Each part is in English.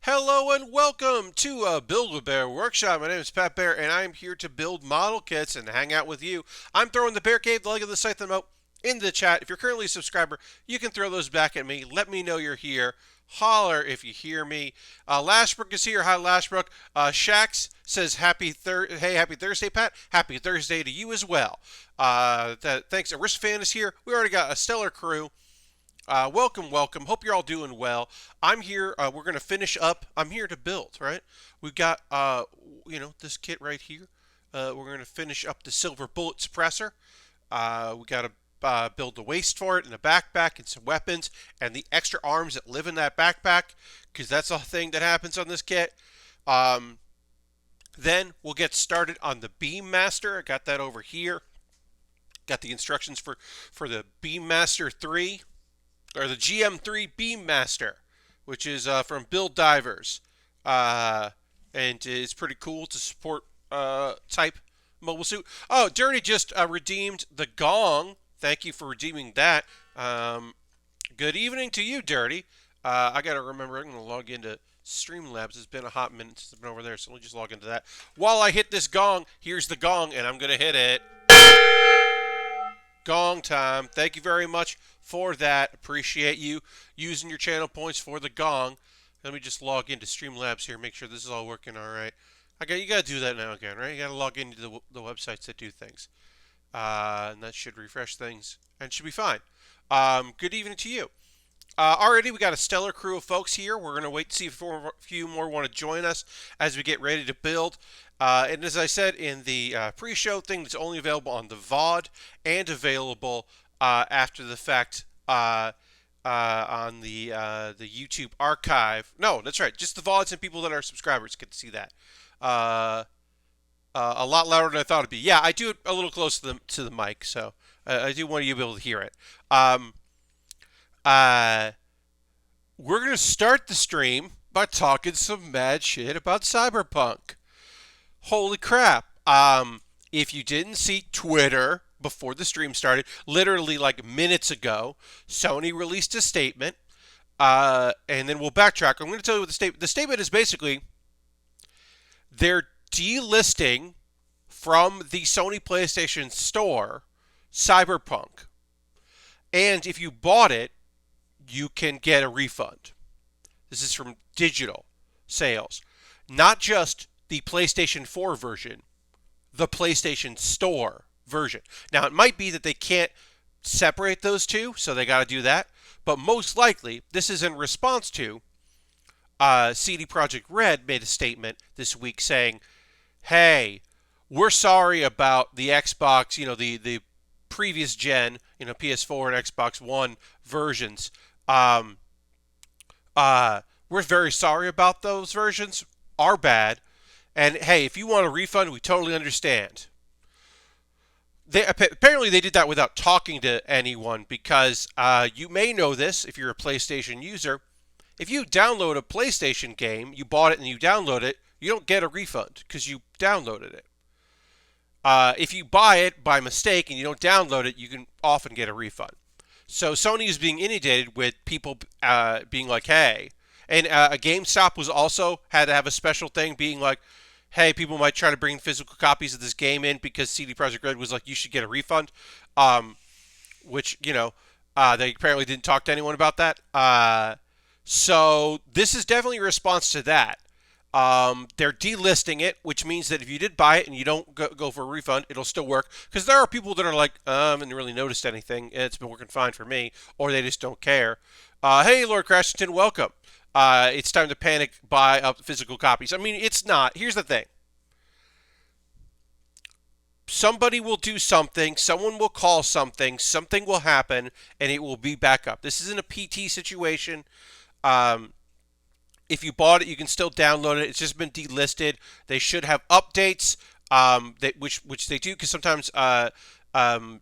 Hello and welcome to Build With Baer Workshop. My name is Pat Bear, and I am here to build model kits and hang out with you. I'm throwing the Bear Cave, the leg of the scythe emote, in the chat. If you're currently a subscriber, you can throw those back at me. Let me know you're here. Holler if you hear me. Lashbrook is here. Hi, Lashbrook. Shax says happy Thursday, Pat. Happy Thursday to you as well. Thanks. Aristophan is here. We already got a stellar crew. Welcome, welcome. Hope you're all doing well. I'm here. We're going to finish up. I'm here to build, right? We've got, this kit right here. We're going to finish up the silver bullet suppressor. We got to build the waist for it and a backpack and some weapons and the extra arms that live in that backpack because that's a thing that happens on this kit. Then we'll get started on the Beam Master. I got that over here. Got the instructions for the Beam Master 3. Or the GM3 Beam Master, which is from Build Divers. And it's pretty cool to support type mobile suit. Oh, Dirty just redeemed the gong. Thank you for redeeming that. Good evening to you, Dirty. I got to remember, I'm going to log into Streamlabs. It's been a hot minute since I've been over there, so let me just log into that. While I hit this gong, here's the gong, and I'm going to hit it. Gong time. Thank you very much for that. Appreciate you using your channel points for the gong. Let me just log into Streamlabs here, make sure this is all working all right. You got to do that now again, right? You got to log into the websites that do things. And that should refresh things and should be fine. Good evening to you. Already we got a stellar crew of folks here. We're going to wait to see if a few more want to join us as we get ready to build. And as I said in the pre-show thing, it's only available on the VOD and available after the fact on the YouTube archive. No, that's right. Just the VODs and people that are subscribers get to see that. A lot louder than I thought it'd be. Yeah, I do it a little close to the mic, so I do want you to be able to hear it. We're going to start the stream by talking some mad shit about Cyberpunk. Holy crap. If you didn't see Twitter before the stream started, literally like minutes ago, Sony released a statement, and then we'll backtrack. I'm going to tell you what the statement is basically, they're delisting from the Sony PlayStation Store Cyberpunk. And if you bought it, you can get a refund. This is from digital sales. Not just the PlayStation 4 version, the PlayStation Store version. Now, it might be that they can't separate those two, so they got to do that. But most likely, this is in response to CD Projekt Red made a statement this week saying, hey, we're sorry about the Xbox, the previous gen, PS4 and Xbox One versions. We're very sorry about those versions. Are bad. And hey, if you want a refund, we totally understand. Apparently they did that without talking to anyone because you may know this if you're a PlayStation user. If you download a PlayStation game, you bought it and you download it, you don't get a refund because you downloaded it. If you buy it by mistake and you don't download it, you can often get a refund. So Sony is being inundated with people being like, hey. And GameStop was also had to have a special thing being like, hey, people might try to bring physical copies of this game in because CD Projekt Red was like, you should get a refund. Which, they apparently didn't talk to anyone about that. So this is definitely a response to that. They're delisting it, which means that if you did buy it and you don't go for a refund, it'll still work. Because there are people that are like, I haven't really noticed anything. It's been working fine for me. Or they just don't care. Hey, Lord Crashington, welcome. It's time to panic, buy up physical copies. I mean, it's not. Here's the thing. Somebody will do something. Someone will call something. Something will happen, and it will be back up. This isn't a PT situation. If you bought it, you can still download it. It's just been delisted. They should have updates, which they do because sometimes dev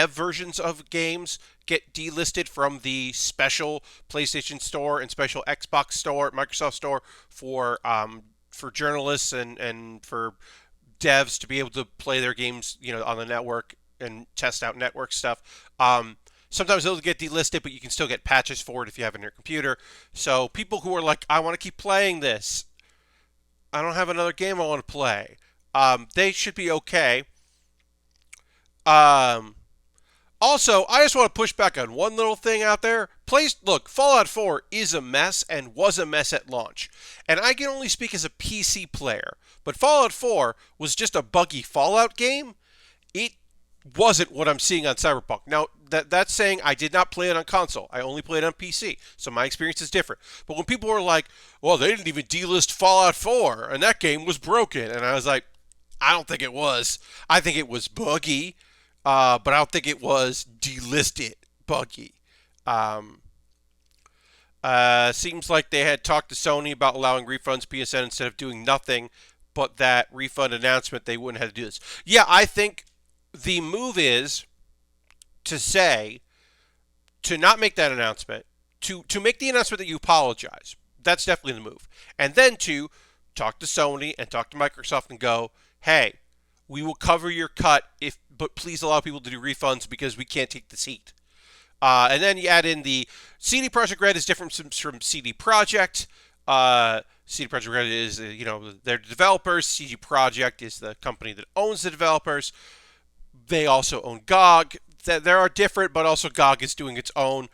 versions of games get delisted from the special PlayStation Store and special Xbox Store, Microsoft Store for journalists and for devs to be able to play their games, on the network and test out network stuff. Sometimes it'll get delisted, but you can still get patches for it if you have it on your computer. So people who are like, I want to keep playing this, I don't have another game I want to play, they should be okay. Um, Also, I just want to push back on one little thing out there. Look, Fallout 4 is a mess and was a mess at launch. And I can only speak as a PC player. But Fallout 4 was just a buggy Fallout game. It wasn't what I'm seeing on Cyberpunk. Now, that's saying I did not play it on console. I only played it on PC. So my experience is different. But when people were like, well, they didn't even delist Fallout 4 and that game was broken. And I was like, I don't think it was. I think it was buggy. But I don't think it was delisted buggy. Um, Seems like they had talked to Sony about allowing refunds PSN instead of doing nothing but that refund announcement. They wouldn't have to do this. Yeah, I think the move is to say, to not make that announcement, to make the announcement that you apologize. That's definitely the move. And then to talk to Sony and talk to Microsoft and go, hey, we will cover your cut but please allow people to do refunds because we can't take the heat. And then you add in the CD Projekt Red is different from CD Projekt. CD Projekt Red is, they're developers. CD Projekt is the company that owns the developers. They also own GOG. There are different, but also GOG is doing its own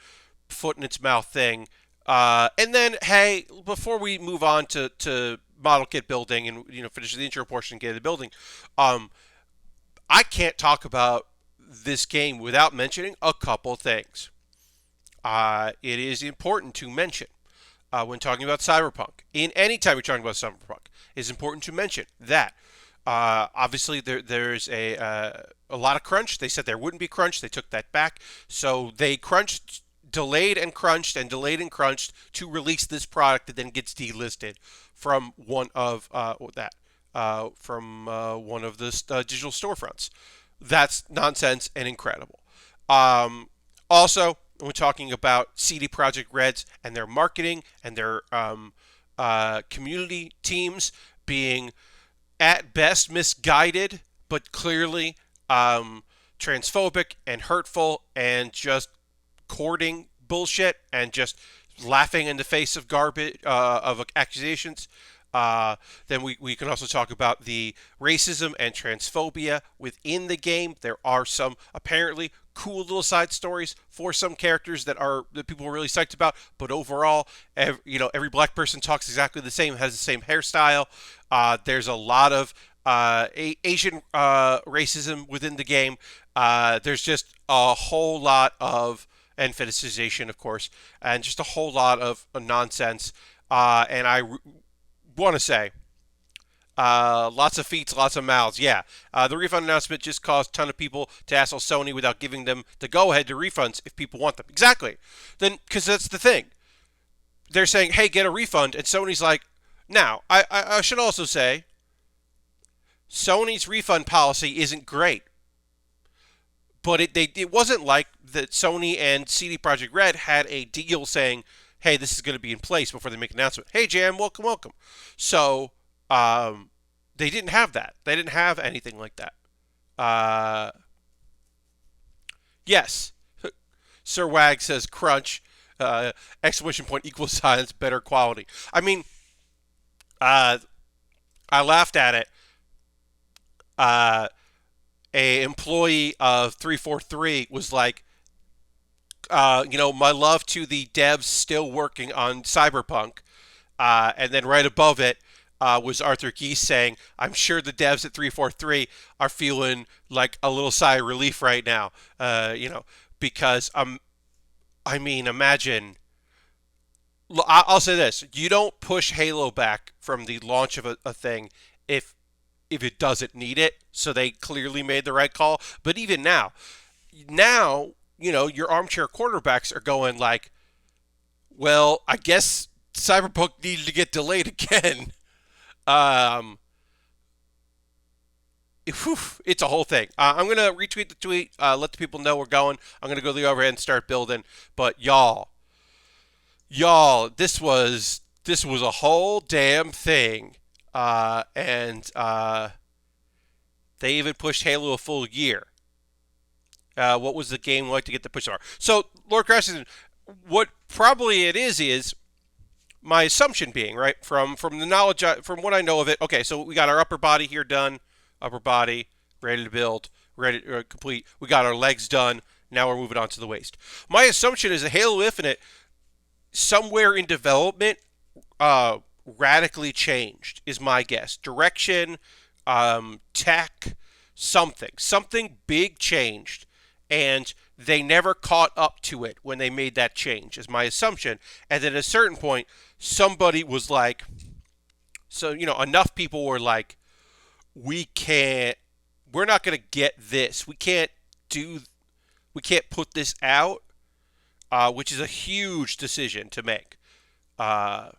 foot in its mouth thing. And then, hey, before we move on to model kit building and finish the intro portion and get to the building, I can't talk about this game without mentioning a couple things. It is important to mention when talking about Cyberpunk. In any time you're talking about Cyberpunk, it's important to mention that obviously there's a lot of crunch. They said there wouldn't be crunch. They took that back. So they delayed and crunched to release this product that then gets delisted from one of the digital storefronts. That's nonsense and incredible. Also, we're talking about CD Projekt Reds and their marketing and their community teams being at best misguided, but clearly transphobic and hurtful and just courting bullshit and just laughing in the face of garbage of accusations. Then we can also talk about the racism and transphobia within the game. There are some apparently cool little side stories for some characters that people are really psyched about, but overall, every black person talks exactly the same, has the same hairstyle. There's a lot of Asian racism within the game. There's just a whole lot of, and fetishization, of course, and just a whole lot of nonsense. And I want to say, lots of feet, lots of mouths. Yeah, the refund announcement just caused a ton of people to hassle Sony without giving them the go-ahead to refunds if people want them. Exactly. Then, because that's the thing. They're saying, hey, get a refund, and Sony's like, now, I should also say, Sony's refund policy isn't great. But it wasn't like that Sony and CD Projekt Red had a deal saying, hey, this is going to be in place before they make an announcement. Hey, Jam, welcome, welcome. So, they didn't have that. They didn't have anything like that. Yes. Sir Wag says crunch. Exclamation point equals silence, better quality. I mean, I laughed at it. A employee of 343 was like, my love to the devs still working on Cyberpunk. And then right above it was Arthur Geese saying, I'm sure the devs at 343 are feeling like a little sigh of relief right now. Because, imagine. I'll say this. You don't push Halo back from the launch of a thing if it doesn't need it. So they clearly made the right call. But even now, your armchair quarterbacks are going like, well, I guess Cyberpunk needed to get delayed again. It's a whole thing. I'm going to retweet the tweet, let the people know we're going. I'm going to go to the overhead and start building. But y'all, this was a whole damn thing. And they even pushed Halo a full year. What was the game like to get the push bar? So, Lord Crashington, what probably it is my assumption being right from the knowledge from what I know of it. Okay, so we got our upper body here done, upper body ready to build, ready complete. We got our legs done. Now we're moving on to the waist. My assumption is that Halo Infinite, somewhere in development, radically changed. Is my guess. Direction, tech, something big changed, and they never caught up to it when they made that change. Is my assumption. And then at a certain point, somebody was like, so enough people were like, we can't, we're not going to get this. We can't put this out, which is a huge decision to make. Uh,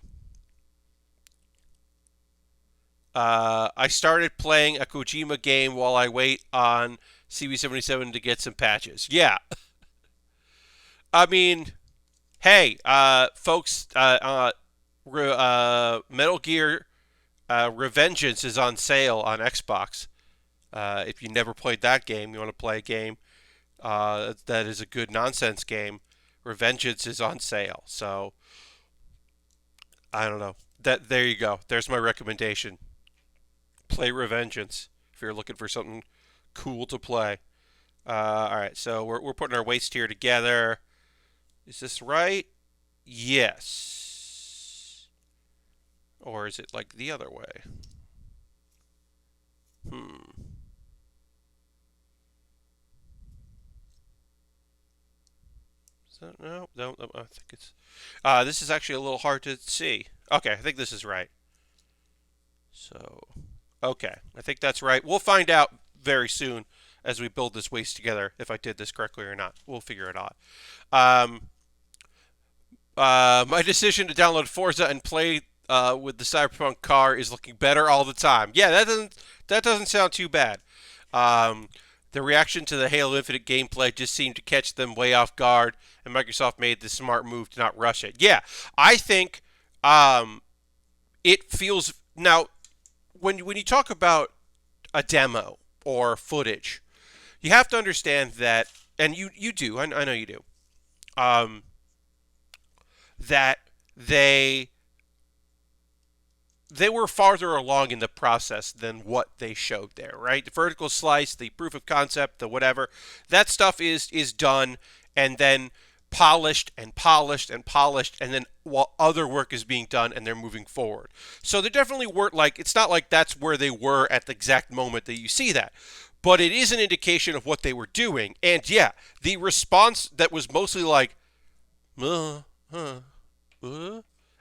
I started playing a Kojima game while I wait on CB77 to get some patches. Yeah, I mean, hey, folks, Metal Gear Revengeance is on sale on Xbox. If you never played that game, you want to play a game that is a good nonsense game. Revengeance is on sale, so I don't know. That there you go. There's my recommendation. Play Revengeance if you're looking for something cool to play. All right, so we're putting our waist here together. Is this right? Yes. Or is it like the other way? Hmm. No, I think it's. This is actually a little hard to see. Okay, I think this is right. So, okay, I think that's right. We'll find out very soon as we build this waist together if I did this correctly or not. We'll figure it out. Um, my decision to download Forza and play with the Cyberpunk car is looking better all the time. Yeah, that doesn't sound too bad. Um, the reaction to the Halo Infinite gameplay just seemed to catch them way off guard, and Microsoft made the smart move to not rush it. Yeah, I think it feels now when you talk about a demo or footage, you have to understand that, and you do. I know you do. Um, that they they were farther along in the process than what they showed there, right? The vertical slice, the proof of concept, the whatever, that stuff is done and then polished and polished and polished, and then while other work is being done and they're moving forward. So they definitely weren't like, it's not like that's where they were at the exact moment that you see that. But it is an indication of what they were doing. And yeah, the response that was mostly like, uh, uh,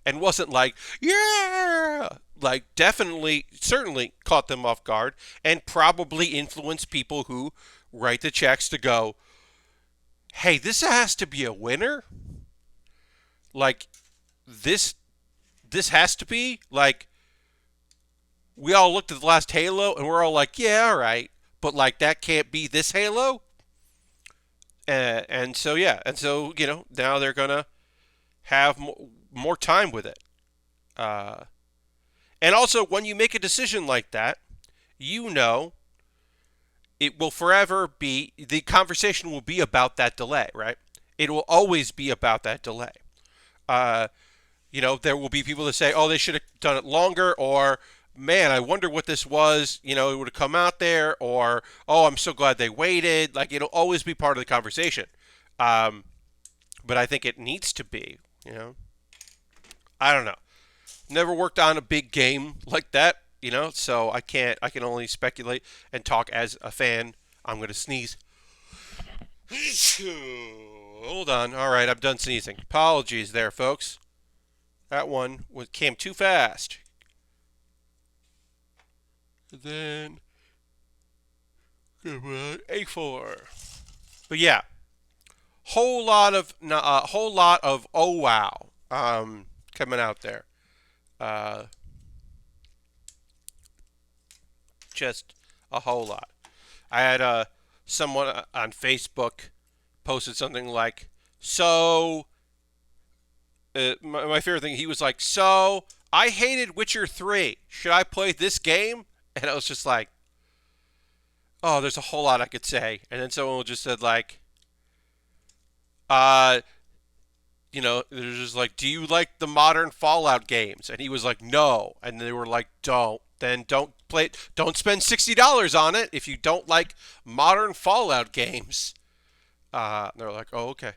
and wasn't like, yeah, like definitely, certainly caught them off guard and probably influenced people who write the checks to go, hey, this has to be a winner. Like, this, this has to be like, we all looked at the last Halo and we're all like, yeah, all right, but like that can't be this Halo. And so yeah, and so now they're gonna have more time with it. Uh, and also, when you make a decision like that, you know it will forever be, the conversation will be about that delay, right? It will always be about that delay. Uh, there will be people that say, oh, they should have done it longer, or man, I wonder what this was. It would have come out there, or oh, I'm so glad they waited. Like, it'll always be part of the conversation. Um, but I think it needs to be, I don't know. Never worked on a big game like that, so I can't. I can only speculate and talk as a fan. I'm gonna sneeze. Hold on. All right, I'm done sneezing. Apologies there, folks. That one came too fast. And then A4. But yeah, whole lot of oh wow coming out there. Uh, just a whole lot. I had someone on Facebook posted something like, so my favorite thing, he was like, so I hated Witcher 3. Should I play this game? And I was just like, oh, there's a whole lot I could say, and then someone just said like, uh, they're just like, do you like the modern Fallout games? And he was like, no. And they were like, don't play it. Don't spend $60 on it if you don't like modern Fallout games. They're like, oh, okay.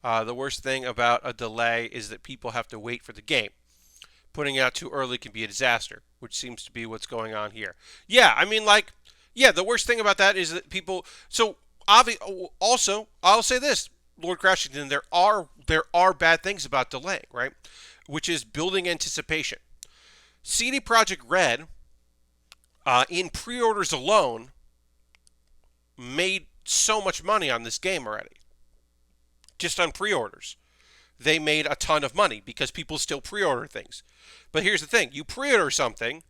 The worst thing about a delay is that people have to wait for the game. Putting it out too early can be a disaster, which seems to be what's going on here. Yeah, I mean, like, yeah, the worst thing about that is that people. So, also, I'll say this, Lord Crashington, there are bad things about delaying, right? Which is building anticipation. CD Projekt Red, in pre-orders alone, made so much money on this game already, just on pre-orders. They made a ton of money because people still pre-order things. But here's the thing: you pre-order something,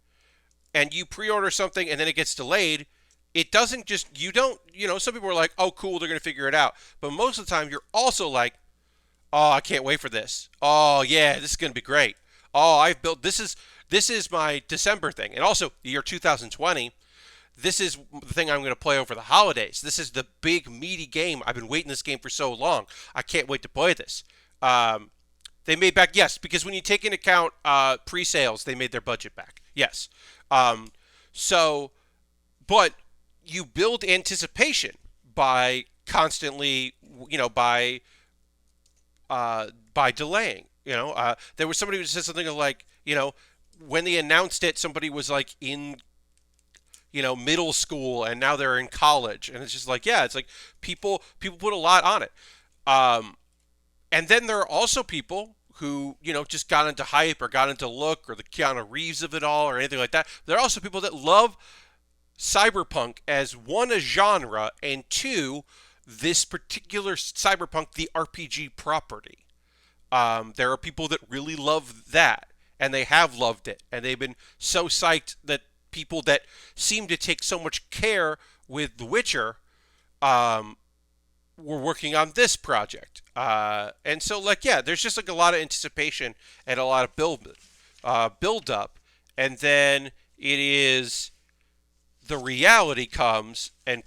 and then it gets delayed. It doesn't just you don't some people are like, oh cool, they're gonna figure it out. But most of the time you're also like, oh, I can't wait for this. Oh yeah, this is gonna be great. Oh, I've built this is my December thing. And also the year 2020, this is the thing I'm going to play over the holidays. This is the big meaty game. I've been waiting this game for so long. I can't wait to play this. They made back, yes, because when you take into account pre-sales, they made their budget back. Yes. Um, so, but you build anticipation by constantly, by delaying. There was somebody who said something like, when they announced it, somebody was like in middle school and now they're in college, and it's just like, yeah, it's like people put a lot on it. Um, and then there are also people who just got into hype or got into look or the Keanu Reeves of it all or anything like that. There are also people that love cyberpunk as one, a genre, and two, this particular cyberpunk, the RPG property. There are people that really love that, and they have loved it, and they've been so psyched that people that seem to take so much care with The Witcher um, were working on this project. And so, like, yeah, there's just like a lot of anticipation and a lot of build up, and then it is the reality comes, and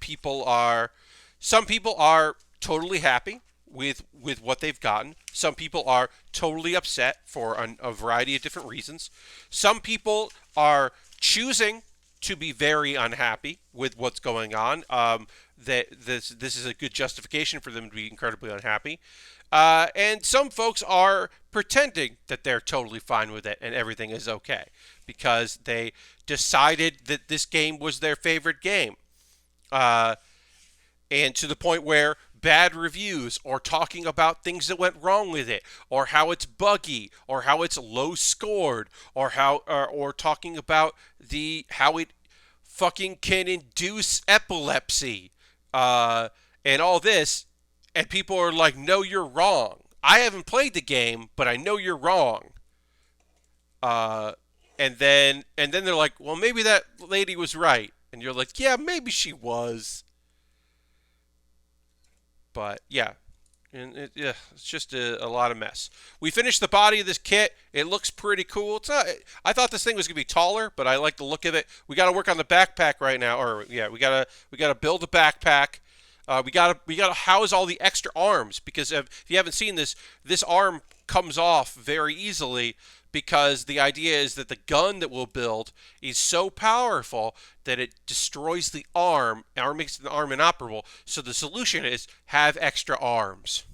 some people are totally happy with what they've gotten. Some people are totally upset for a variety of different reasons. Some people are choosing to be very unhappy with what's going on. That this is a good justification for them to be incredibly unhappy. And some folks are pretending that they're totally fine with it and everything is okay because they decided that this game was their favorite game. Uh, and to the point where bad reviews or talking about things that went wrong with it or how it's buggy or how it's low scored or or talking about the how it fucking can induce epilepsy and all this, and people are like, no, you're wrong. I haven't played the game, but I know you're wrong. uh, and then they're like, well, maybe that lady was right, and you're like, yeah, maybe she was. But yeah, and yeah, it's just a lot of mess. We finished the body of this kit. It looks pretty cool. It's not. I thought this thing was gonna be taller, but I like the look of it. We got to work on the backpack right now, or yeah, we gotta build a backpack. We gotta house all the extra arms because if you haven't seen this, this arm comes off very easily because the idea is that the gun that we'll build is so powerful that it destroys the arm or makes the arm inoperable. So the solution is have extra arms.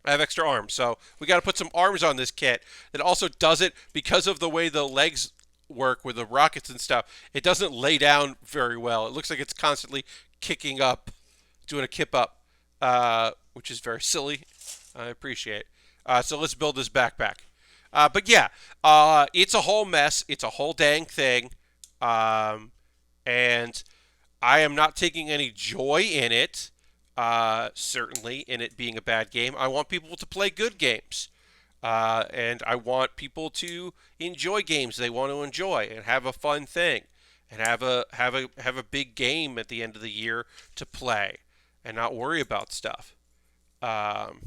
I have extra arms. So we got to put some arms on this kit. It also does it because of the way the legs work with the rockets and stuff. It doesn't lay down very well. It looks like it's constantly kicking up, doing a kip up, which is very silly. I appreciate. So let's build this backpack. But yeah, it's a whole mess. It's a whole dang thing. Um, and I am not taking any joy in it, certainly, in it being a bad game. I want people to play good games. And I want people to enjoy games they want to enjoy and have a fun thing and have a big game at the end of the year to play and not worry about stuff. Um,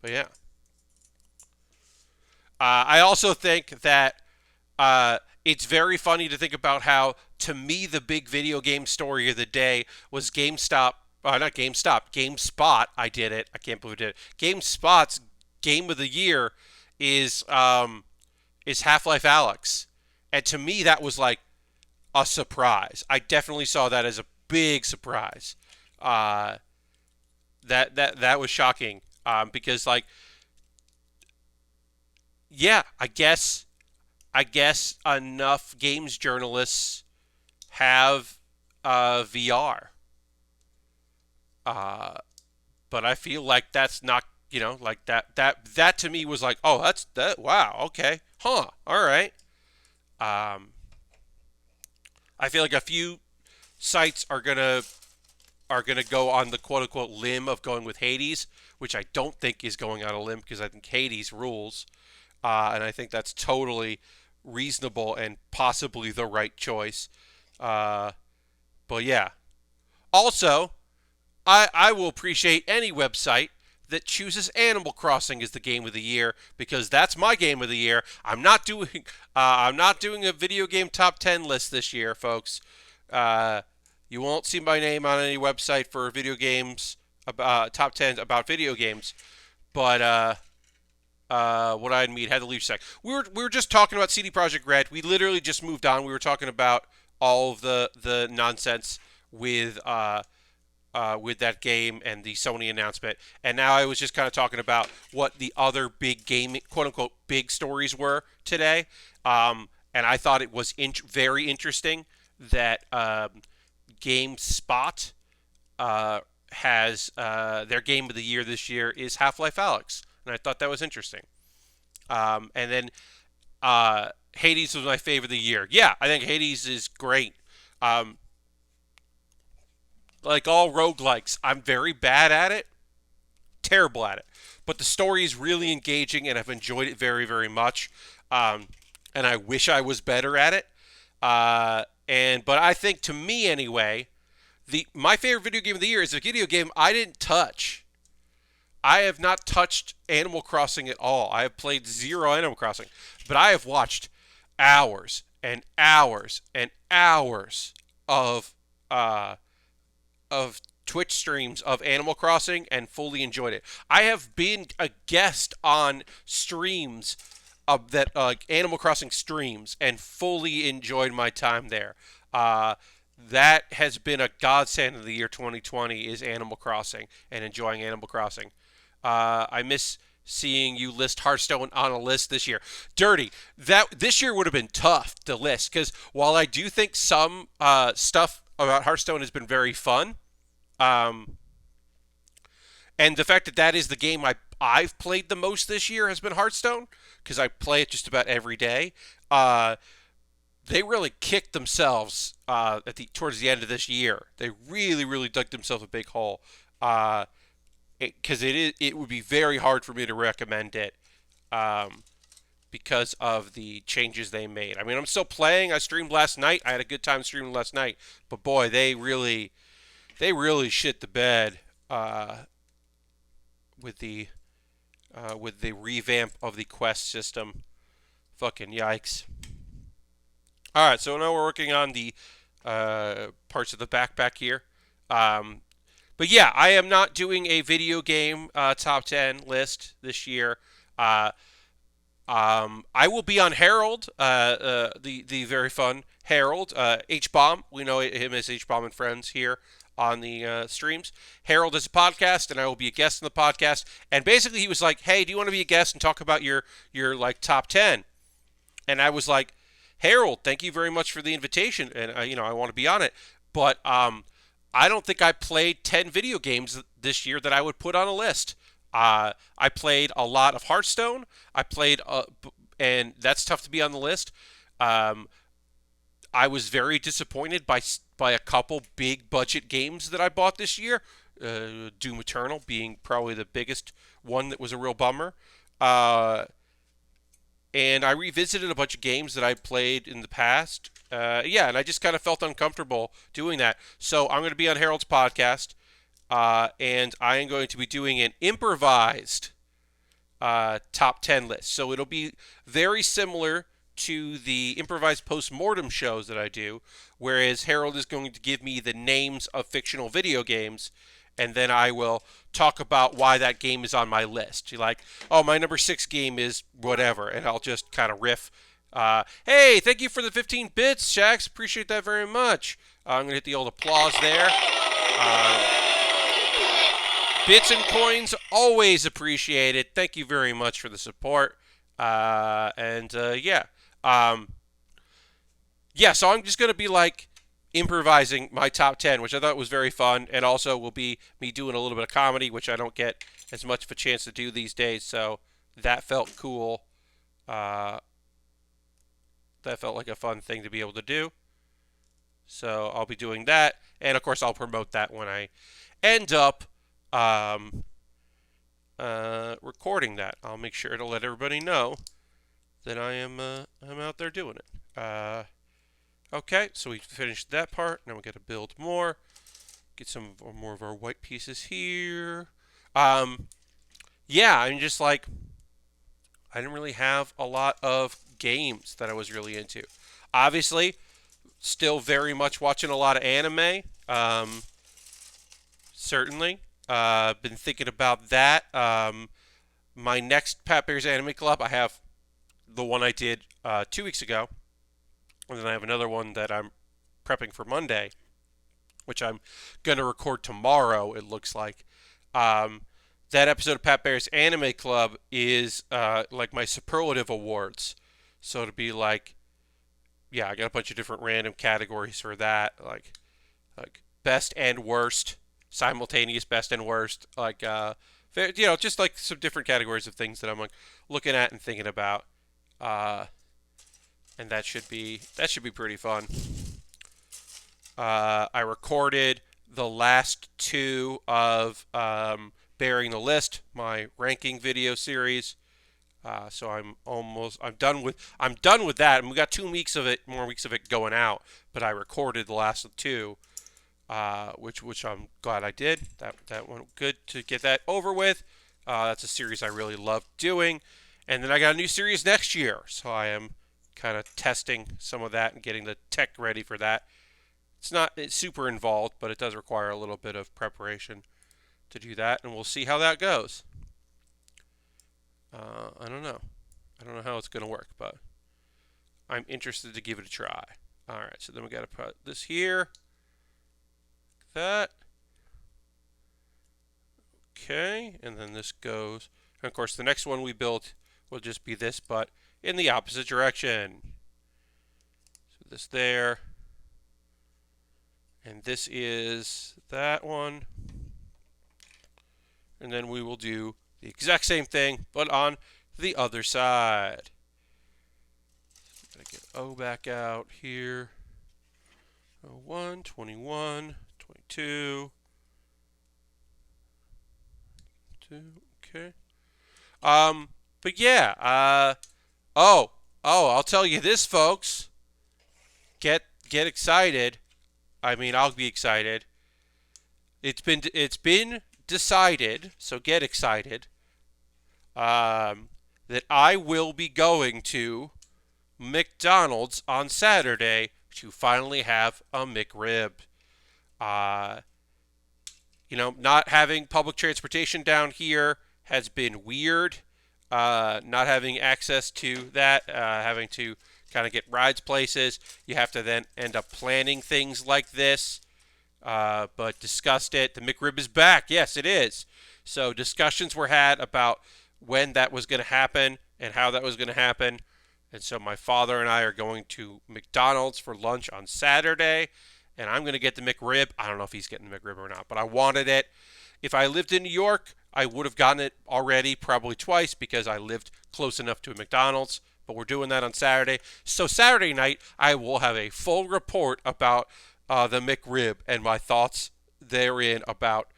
but yeah. I also think that it's very funny to think about how, to me, the big video game story of the day was GameStop. Not GameStop, GameSpot. I did it. I can't believe I did it. GameSpot's game of the year is Half-Life Alyx, and to me that was like a surprise. I definitely saw that as a big surprise. Uh, that was shocking because like yeah, I guess enough games journalists have VR. Uh, but I feel like that's not, like that to me was like, oh, that's that. Wow, okay, huh, all right. Um, I feel like a few sites are gonna go on the quote unquote limb of going with Hades, which I don't think is going on a limb because I think Hades rules, and I think that's totally reasonable and possibly the right choice. Uh, but yeah, also I will appreciate any website that chooses Animal Crossing as the game of the year because that's my game of the year. I'm not doing a video game top 10 list this year, folks. Uh, you won't see my name on any website for video games top 10 about video games. But what I mean, had to leave sec. We were just talking about CD Projekt Red. We literally just moved on. We were talking about all of the nonsense with that game and the Sony announcement. And now I was just kind of talking about what the other big gaming, quote unquote, big stories were today. And I thought it was very interesting that GameSpot has their game of the year this year is Half-Life Alyx. And I thought that was interesting. And then Hades was my favorite of the year. Yeah, I think Hades is great. Like all roguelikes, I'm very bad at it, terrible at it. But the story is really engaging, and I've enjoyed it very, very much. And I wish I was better at it. But I think, to me anyway, my favorite video game of the year is a video game I didn't touch. I have not touched Animal Crossing at all. I have played zero Animal Crossing, but I have watched hours and hours and hours of Twitch streams of Animal Crossing and fully enjoyed it. I have been a guest on streams of that Animal Crossing streams and fully enjoyed my time there. That has been a godsend of the year 2020 is Animal Crossing and enjoying Animal Crossing. I miss seeing you list Hearthstone on a list this year. Dirty. This year would have been tough to list because while I do think some stuff about Hearthstone has been very fun, and the fact that is the game I've played the most this year has been Hearthstone because I play it just about every day. They really kicked themselves towards the end of this year. They really, really dug themselves a big hole. Because it would be very hard for me to recommend it because of the changes they made. I mean, I'm still playing. I streamed last night. I had a good time streaming last night. But boy, they really shit the bed with the revamp of the quest system. Fucking yikes. All right, so now we're working on the parts of the backpack here. But yeah, I am not doing a video game top 10 list this year. I will be on Harold, the very fun Harold, H-Bomb. We know him as H-Bomb and Friends here on the streams. Harold is a podcast, and I will be a guest on the podcast. And basically, he was like, "Hey, do you want to be a guest and talk about your like top 10?" And I was like, "Harold, thank you very much for the invitation, and I want to be on it." But I don't think I played 10 video games this year that I would put on a list. I played a lot of Hearthstone. And that's tough to be on the list. I was very disappointed by a couple big budget games that I bought this year. Doom Eternal being probably the biggest one that was a real bummer. And I revisited a bunch of games that I played in the past. And I just kind of felt uncomfortable doing that. So I'm going to be on Harold's podcast, and I am going to be doing an improvised top 10 list. So it'll be very similar to the improvised post-mortem shows that I do, whereas Harold is going to give me the names of fictional video games, and then I will talk about why that game is on my list. You're like, oh, my number 6 game is whatever, and I'll just kind of riff. Hey, thank you for the 15 bits, Shax. Appreciate that very much. I'm going to hit the old applause there. Bits and coins, always appreciated. Thank you very much for the support. Yeah. So I'm just going to be like improvising my top 10, which I thought was very fun, and also will be me doing a little bit of comedy, which I don't get as much of a chance to do these days, so that felt cool. That felt like a fun thing to be able to do. So I'll be doing that, and of course I'll promote that when I end up recording that. I'll make sure to let everybody know that I'm out there doing it. Okay, so we finished that part. Now we got to build more. Get some more of our white pieces here. Yeah, I'm just like, I didn't really have a lot of games that I was really into. Obviously, still very much watching a lot of anime. Certainly. Been thinking about that. My next Pat Bear's Anime Club, I have the one I did 2 weeks ago. And then I have another one that I'm prepping for Monday, which I'm going to record tomorrow, it looks like. That episode of Pat Bear's Anime Club is like my superlative awards. So to be like, yeah, I got a bunch of different random categories for that, like best and worst, simultaneous best and worst, like just like some different categories of things that I'm like looking at and thinking about. And that should be pretty fun. I recorded the last 2 of Baering the List, my ranking video series. So I'm done with that. And we got 2 more weeks of it going out. But I recorded the last 2, which I'm glad I did. That went good to get that over with. That's a series I really love doing. And then I got a new series next year, so I am kind of testing some of that and getting the tech ready for that. It's super involved, but it does require a little bit of preparation to do that, and we'll see how that goes. I don't know how it's going to work, but I'm interested to give it a try. All right, so then we got to put this here. That. Okay, and then this goes. And of course, the next one we built will just be this, but in the opposite direction. So this there. And this is that one. And then we will do the exact same thing, but on the other side. So gotta get O back out here. 01, 21, 22. Okay. But yeah, I'll tell you this, folks. Get excited. I mean, I'll be excited. It's been decided, so get excited. That I will be going to McDonald's on Saturday to finally have a McRib. Not having public transportation down here has been weird. Not having access to that, having to kind of get rides places. You have to then end up planning things like this. But discussed it. The McRib is back. Yes, it is. So discussions were had about when that was going to happen and how that was going to happen. And so my father and I are going to McDonald's for lunch on Saturday. And I'm going to get the McRib. I don't know if he's getting the McRib or not, but I wanted it. If I lived in New York, I would have gotten it already, probably twice, because I lived close enough to a McDonald's. But we're doing that on Saturday. So Saturday night, I will have a full report about the McRib and my thoughts therein about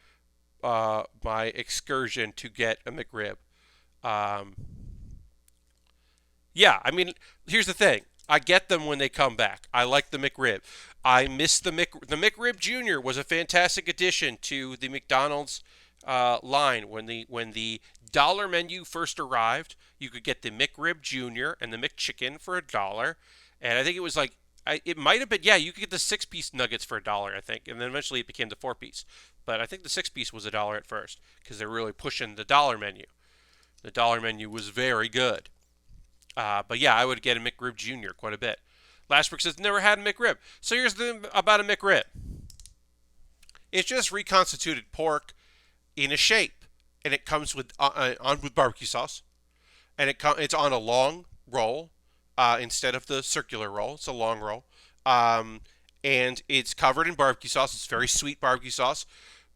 my excursion to get a McRib. Yeah, I mean, here's the thing. I get them when they come back. I like the McRib. I miss the McRib Jr. was a fantastic addition to the McDonald's line when the dollar menu first arrived, you could get the McRib Junior and the McChicken for $1. And I think it was like, it might have been, yeah, you could get the 6-piece nuggets for $1, I think. And then eventually it became the 4-piece. But I think the 6-piece was $1 at first because they're really pushing the dollar menu. The dollar menu was very good. But yeah, I would get a McRib Junior quite a bit. Lashbrook says, never had a McRib. So here's the thing about a McRib. It's just reconstituted pork in a shape, and it comes with on with barbecue sauce, and it's on a long roll instead of the circular roll. It's a long roll, and it's covered in barbecue sauce. It's very sweet barbecue sauce,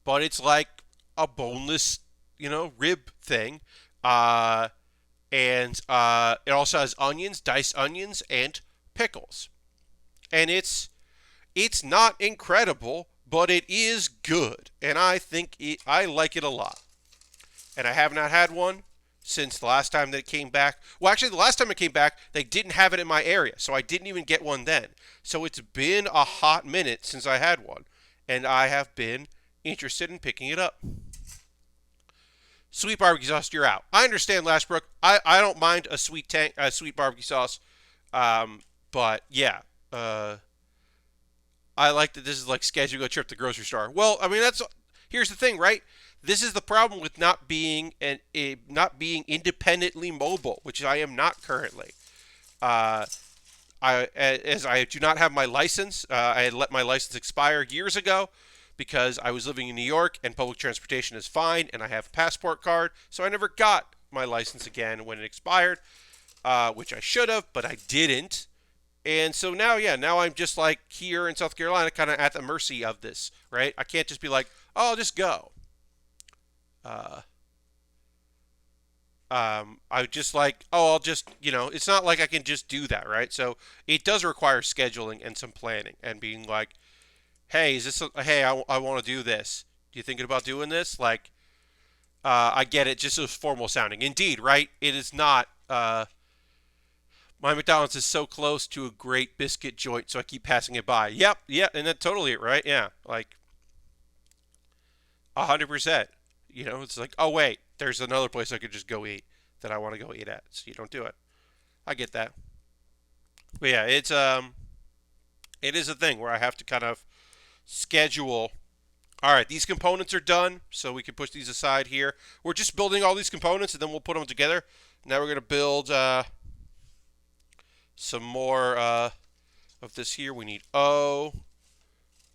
but it's like a boneless, rib thing, and it also has onions, diced onions, and pickles, and it's not incredible, but it is good, and I like it a lot. And I have not had one since the last time that it came back. Well, actually, the last time it came back, they didn't have it in my area, so I didn't even get one then. So it's been a hot minute since I had one, and I have been interested in picking it up. Sweet barbecue sauce, you're out. I understand, Lashbrook. I don't mind a sweet barbecue sauce, but yeah. I like that this is like scheduling a trip to the grocery store. Well, I mean, here's the thing, right? This is the problem with not being independently mobile, which I am not currently. As I do not have my license, I had let my license expire years ago because I was living in New York and public transportation is fine, and I have a passport card, so I never got my license again when it expired, which I should have, but I didn't. And so now I'm just like here in South Carolina, kind of at the mercy of this, right? I can't just be like, oh, I'll just go. I just like, oh, I'll just, it's not like I can just do that, right? So it does require scheduling and some planning and being like, hey, I want to do this. You thinking about doing this? Like, I get it, just as formal sounding. Indeed, right? It is not, my McDonald's is so close to a great biscuit joint, so I keep passing it by. Yep, and that's totally it, right? Yeah, like 100%. It's like, oh wait, there's another place I could just go eat that I want to go eat at, so you don't do it. I get that, but yeah, it is a thing where I have to kind of schedule. All right, these components are done, so we can push these aside here. We're just building all these components, and then we'll put them together. Now we're gonna build. Some more of this here. We need O,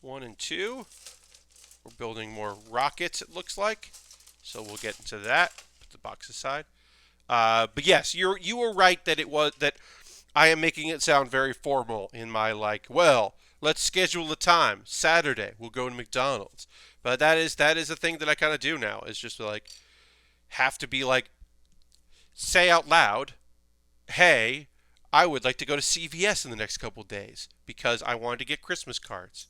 1 and 2. We're building more rockets, it looks like. So we'll get into that. Put the box aside. But yes, you were right that I am making it sound very formal in my well, let's schedule a time. Saturday, we'll go to McDonald's. But that is a thing that I kind of do now. Is just have to be say out loud, hey, I would like to go to CVS in the next couple days because I wanted to get Christmas cards.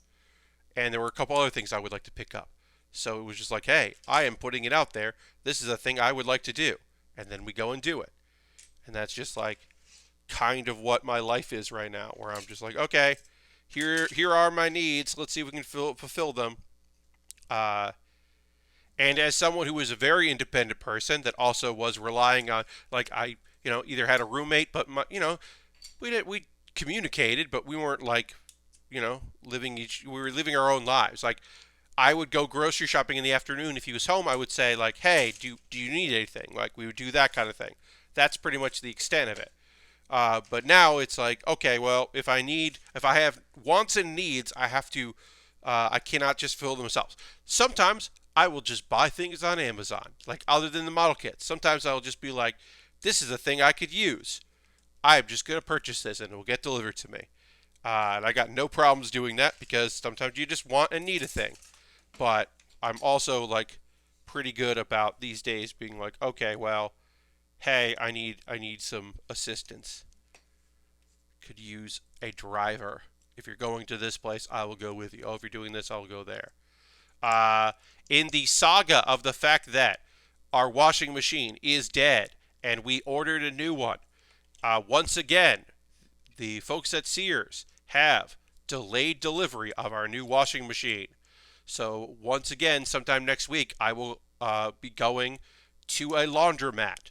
And there were a couple other things I would like to pick up. So it was just like, hey, I am putting it out there. This is a thing I would like to do. And then we go and do it. And that's just kind of what my life is right now, where I'm just like, okay, here are my needs. Let's see if we can fulfill them. And as someone who was a very independent person that also was relying on, either had a roommate, but we communicated, but we weren't we were living our own lives. I would go grocery shopping in the afternoon. If he was home, I would say hey, do you need anything? We would do that kind of thing. That's pretty much the extent of it. But now it's okay, well, if I have wants and needs, I cannot just fill themselves. Sometimes I will just buy things on Amazon, other than the model kits. Sometimes I'll just be this is a thing I could use. I'm just going to purchase this and it will get delivered to me. And I got no problems doing that because sometimes you just want and need a thing. But I'm also pretty good about these days being okay, well, hey, I need some assistance. Could use a driver. If you're going to this place, I will go with you. Oh, if you're doing this, I'll go there. In the saga of the fact that our washing machine is dead and we ordered a new one, once again, the folks at Sears have delayed delivery of our new washing machine. So once again, sometime next week, I will be going to a laundromat,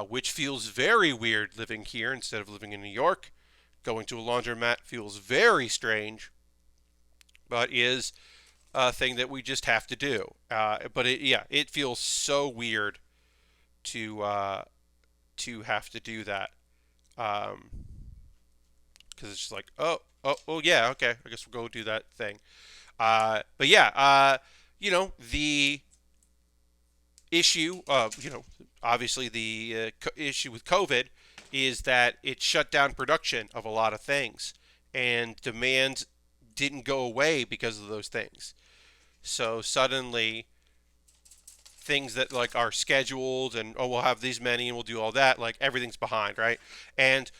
which feels very weird living here instead of living in New York. Going to a laundromat feels very strange, but is a thing that we just have to do. But it feels so weird to have to do that. Um, because it's just like, oh, yeah, okay, I guess we'll go do that thing. But yeah, the issue, obviously the issue with COVID is that it shut down production of a lot of things, and demand didn't go away because of those things. So suddenly, things that like are scheduled and we'll have these many and we'll do all that, like everything's behind, right? And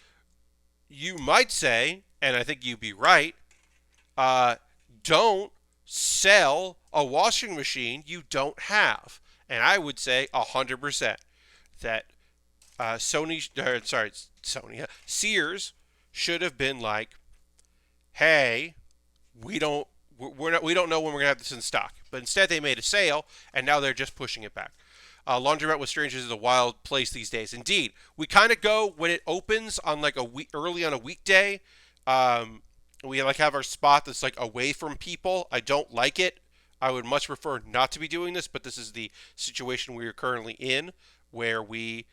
you might say, and I think you'd be right, uh, don't sell a washing machine you don't have. And I would say 100% that Sears should have been like, hey, we don't know when we're gonna have this in stock. But instead, they made a sale, and now they're just pushing it back. Laundromat with Strangers is a wild place these days. Indeed, we kind of go when it opens on like a week early on a weekday. Um, we like have our spot that's like away from people. I don't like it. I would much prefer not to be doing this, but this is the situation we are currently in, where we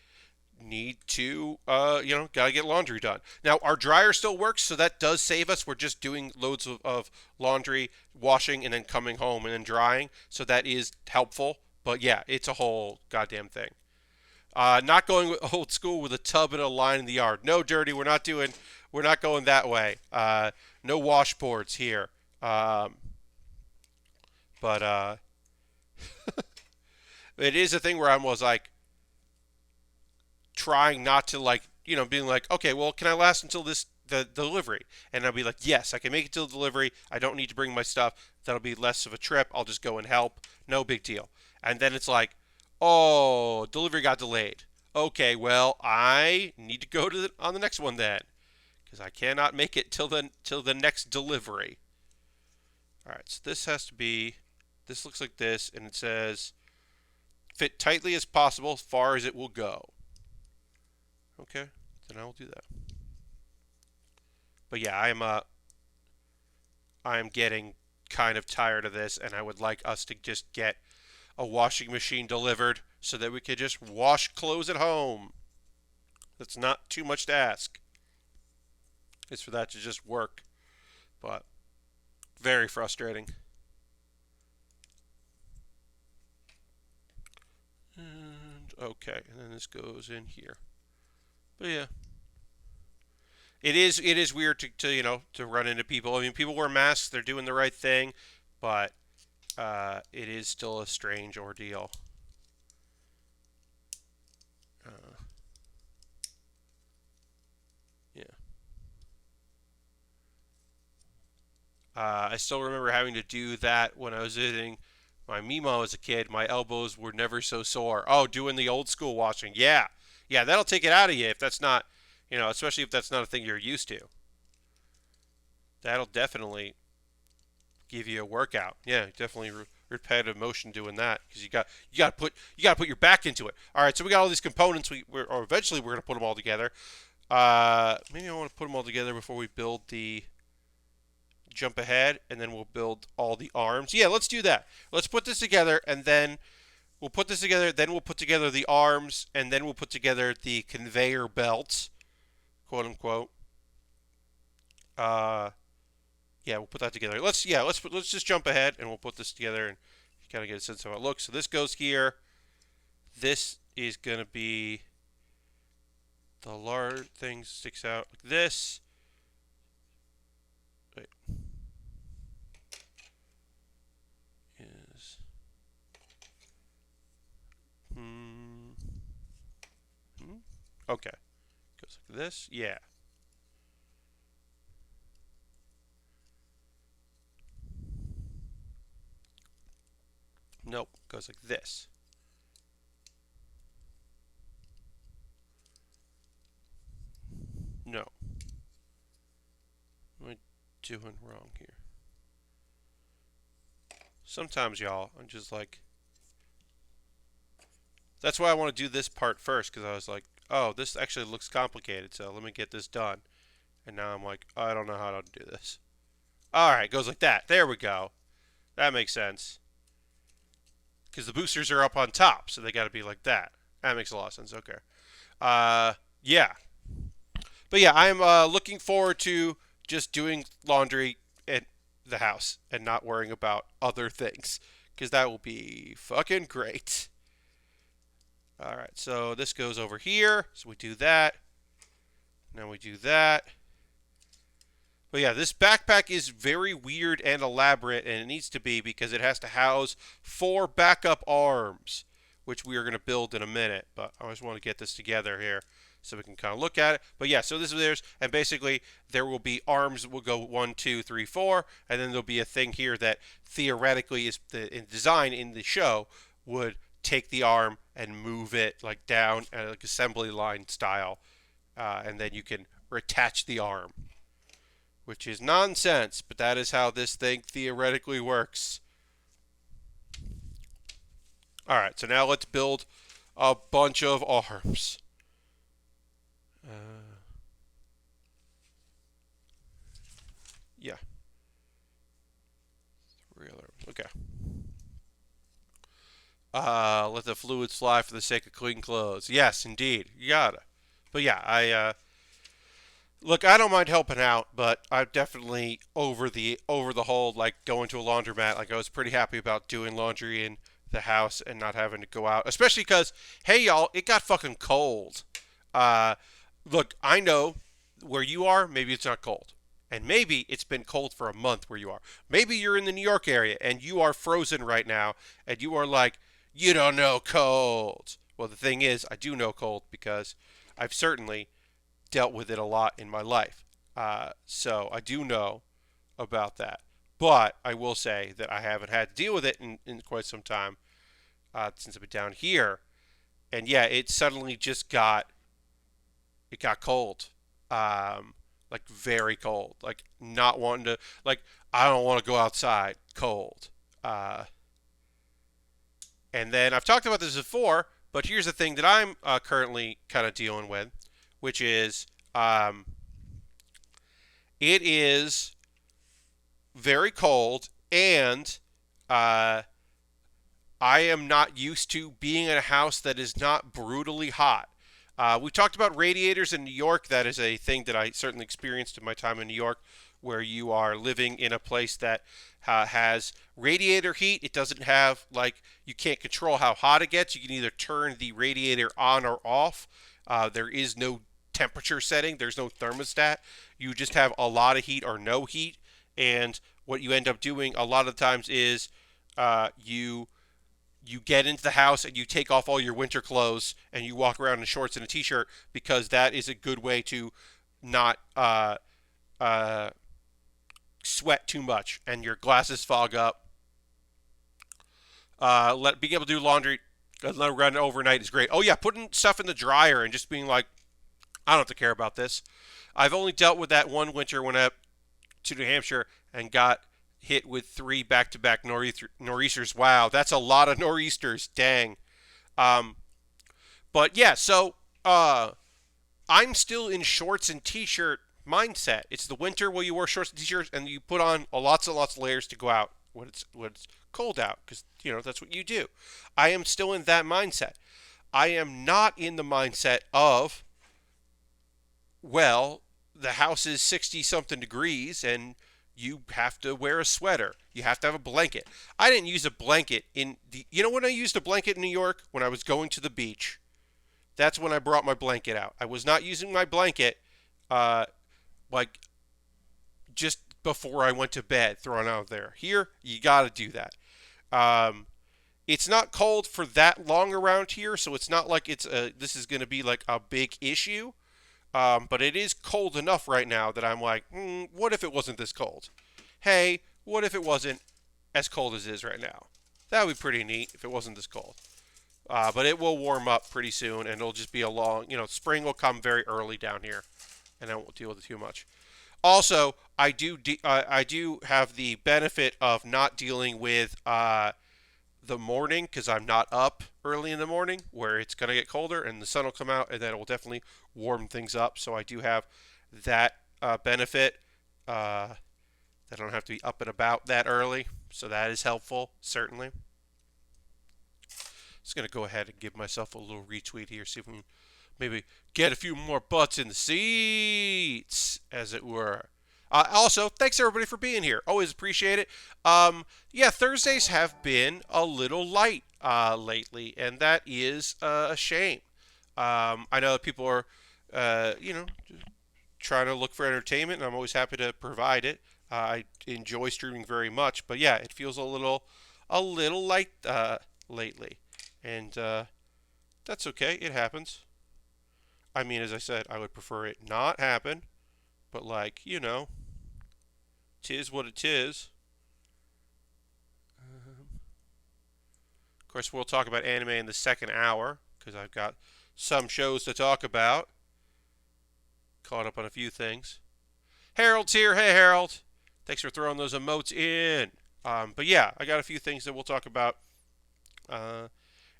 need to, gotta get laundry done. Now, our dryer still works, so that does save us. We're just doing loads of laundry, washing, and then coming home and then drying, so that is helpful. But yeah, it's a whole goddamn thing. Not going with old school with a tub and a line in the yard. No, dirty. We're not going that way. No washboards here. But it is a thing where I was like, trying not to like, being like, okay, well, can I last until the delivery? And I'll be like, yes, I can make it till delivery. I don't need to bring my stuff. That'll be less of a trip. I'll just go and help. No big deal. And then it's like, oh, delivery got delayed. Okay, well, I need to go on the next one then, because I cannot make it till the next delivery. All right, so this has to be. This looks like this, and it says fit tightly as possible, as far as it will go. Okay, then I will do that. But yeah, I'm getting kind of tired of this, and I would like us to just get a washing machine delivered so that we could just wash clothes at home. That's not too much to ask. It's for that to just work, but very frustrating. And okay, and then this goes in here. But yeah, it is weird to run into people. I mean, people wear masks; they're doing the right thing, but it is still a strange ordeal. Yeah. I still remember having to do that when I was visiting my Mimo as a kid. My elbows were never so sore. Oh, doing the old school washing. Yeah. Yeah, that'll take it out of you if that's not, especially if that's not a thing you're used to. That'll definitely give you a workout. Yeah, definitely repetitive motion doing that because you got to put your back into it. All right, so we got all these components. Or eventually we're gonna put them all together. Maybe I want to put them all together before we build the jump ahead, and then we'll build all the arms. Yeah, let's do that. Let's put this together, and then we'll put this together. Then we'll put together the arms, and then we'll put together the conveyor belts, quote unquote. Uh, yeah, we'll put that together. Let's just jump ahead, and we'll put this together and kind of get a sense of how it looks. So this goes here. This is gonna be the large thing sticks out like this. Wait. Is okay. Goes like this. Yeah. Nope. Goes like this. No. What am I doing wrong here? Sometimes, y'all, I'm just like, That's why I want to do this part first, because I was like, oh, this actually looks complicated, so let me get this done. And now I'm like, I don't know how to do this. All right, it goes like that. There we go. That makes sense. Because the boosters are up on top, so they got to be like that. That makes a lot of sense. Okay. Yeah. But yeah, I'm looking forward to just doing laundry in the house and not worrying about other things. Because that will be fucking great. All right, so this goes over here. So we do that. Now we do that. But yeah, this backpack is very weird and elaborate, and it needs to be because it has to house 4 backup arms, which we are going to build in a minute. But I just want to get this together here so we can kind of look at it. But yeah, so this is theirs, and basically there will be arms that will go 1, 2, 3, 4, and then there'll be a thing here that theoretically is in design in the show would take the arm and move it like down like assembly line style, and then you can attach the arm, which is nonsense, but that is how this thing theoretically works. All right, so now let's build a bunch of arms. Yeah. Okay. Let the fluids fly for the sake of clean clothes. Yes, indeed. You gotta. But yeah, look, I don't mind helping out, but I'm definitely over the whole like going to a laundromat. Like I was pretty happy about doing laundry in the house and not having to go out, especially because hey y'all, it got fucking cold. Uh, Look, I know where you are. Maybe it's not cold, and maybe it's been cold for a month where you are. Maybe you're in the New York area and you are frozen right now, and you are like, you don't know cold. Well, the thing is, I do know cold because I've certainly dealt with it a lot in my life. So I do know about that. But I will say that I haven't had to deal with it in quite some time since I've been down here. And yeah, it suddenly just got cold, like very cold, like not wanting to, like I don't want to go outside, cold. Uh, and then I've talked about this before, but here's the thing that I'm currently kind of dealing with, which is it is very cold, and uh, I am not used to being in a house that is not brutally hot. We talked about radiators in New York. That is a thing that I certainly experienced in my time in New York, where you are living in a place that has radiator heat. It doesn't have, like, you can't control how hot it gets. You can either turn the radiator on or off. There is no temperature setting, there's no thermostat. You just have a lot of heat or no heat. And what you end up doing a lot of times is you get into the house and you take off all your winter clothes and you walk around in shorts and a t-shirt because that is a good way to not uh, sweat too much and your glasses fog up. Being able to do laundry, let it run overnight is great. Oh yeah, putting stuff in the dryer and just being like, I don't have to care about this. I've only dealt with that one winter when I went to New Hampshire and got hit with 3 back-to-back nor'easters. Wow, that's a lot of nor'easters. Dang. Um, but yeah, so I'm still in shorts and t-shirt mindset. It's the winter where you wear shorts and t-shirts and you put on lots and lots of layers to go out when it's cold out because that's what you do. I am still in that mindset. I am not in the mindset of, well, the house is 60 something degrees and you have to wear a sweater. You have to have a blanket. I didn't use a blanket when I used a blanket in New York? When I was going to the beach. That's when I brought my blanket out. I was not using my blanket uh, like just before I went to bed, thrown out there. Here, you got to do that. Um, it's not cold for that long around here, so it's not like this is going to be like a big issue. But it is cold enough right now that I'm like, what if it wasn't this cold? Hey, what if it wasn't as cold as it is right now? That would be pretty neat if it wasn't this cold. But it will warm up pretty soon, and it'll just be spring will come very early down here, and I won't deal with it too much. Also, I do have the benefit of not dealing with the morning because I'm not up early in the morning where it's going to get colder and the sun will come out and then it will definitely warm things up. So I do have that benefit that I don't have to be up and about that early. So that is helpful, certainly. Just going to go ahead and give myself a little retweet here, see if we can maybe get a few more butts in the seats, as it were. Also, thanks everybody for being here. Always appreciate it. Yeah, Thursdays have been a little light lately, and that is a shame. I know that people are, trying to look for entertainment, and I'm always happy to provide it. I enjoy streaming very much, but yeah, it feels a little light lately, and that's okay. It happens. I mean, as I said, I would prefer it not happen, but like, tis what it is. Of course, we'll talk about anime in the second hour, because I've got some shows to talk about. Caught up on a few things. Harold's here. Hey, Harold. Thanks for throwing those emotes in. But yeah, I got a few things that we'll talk about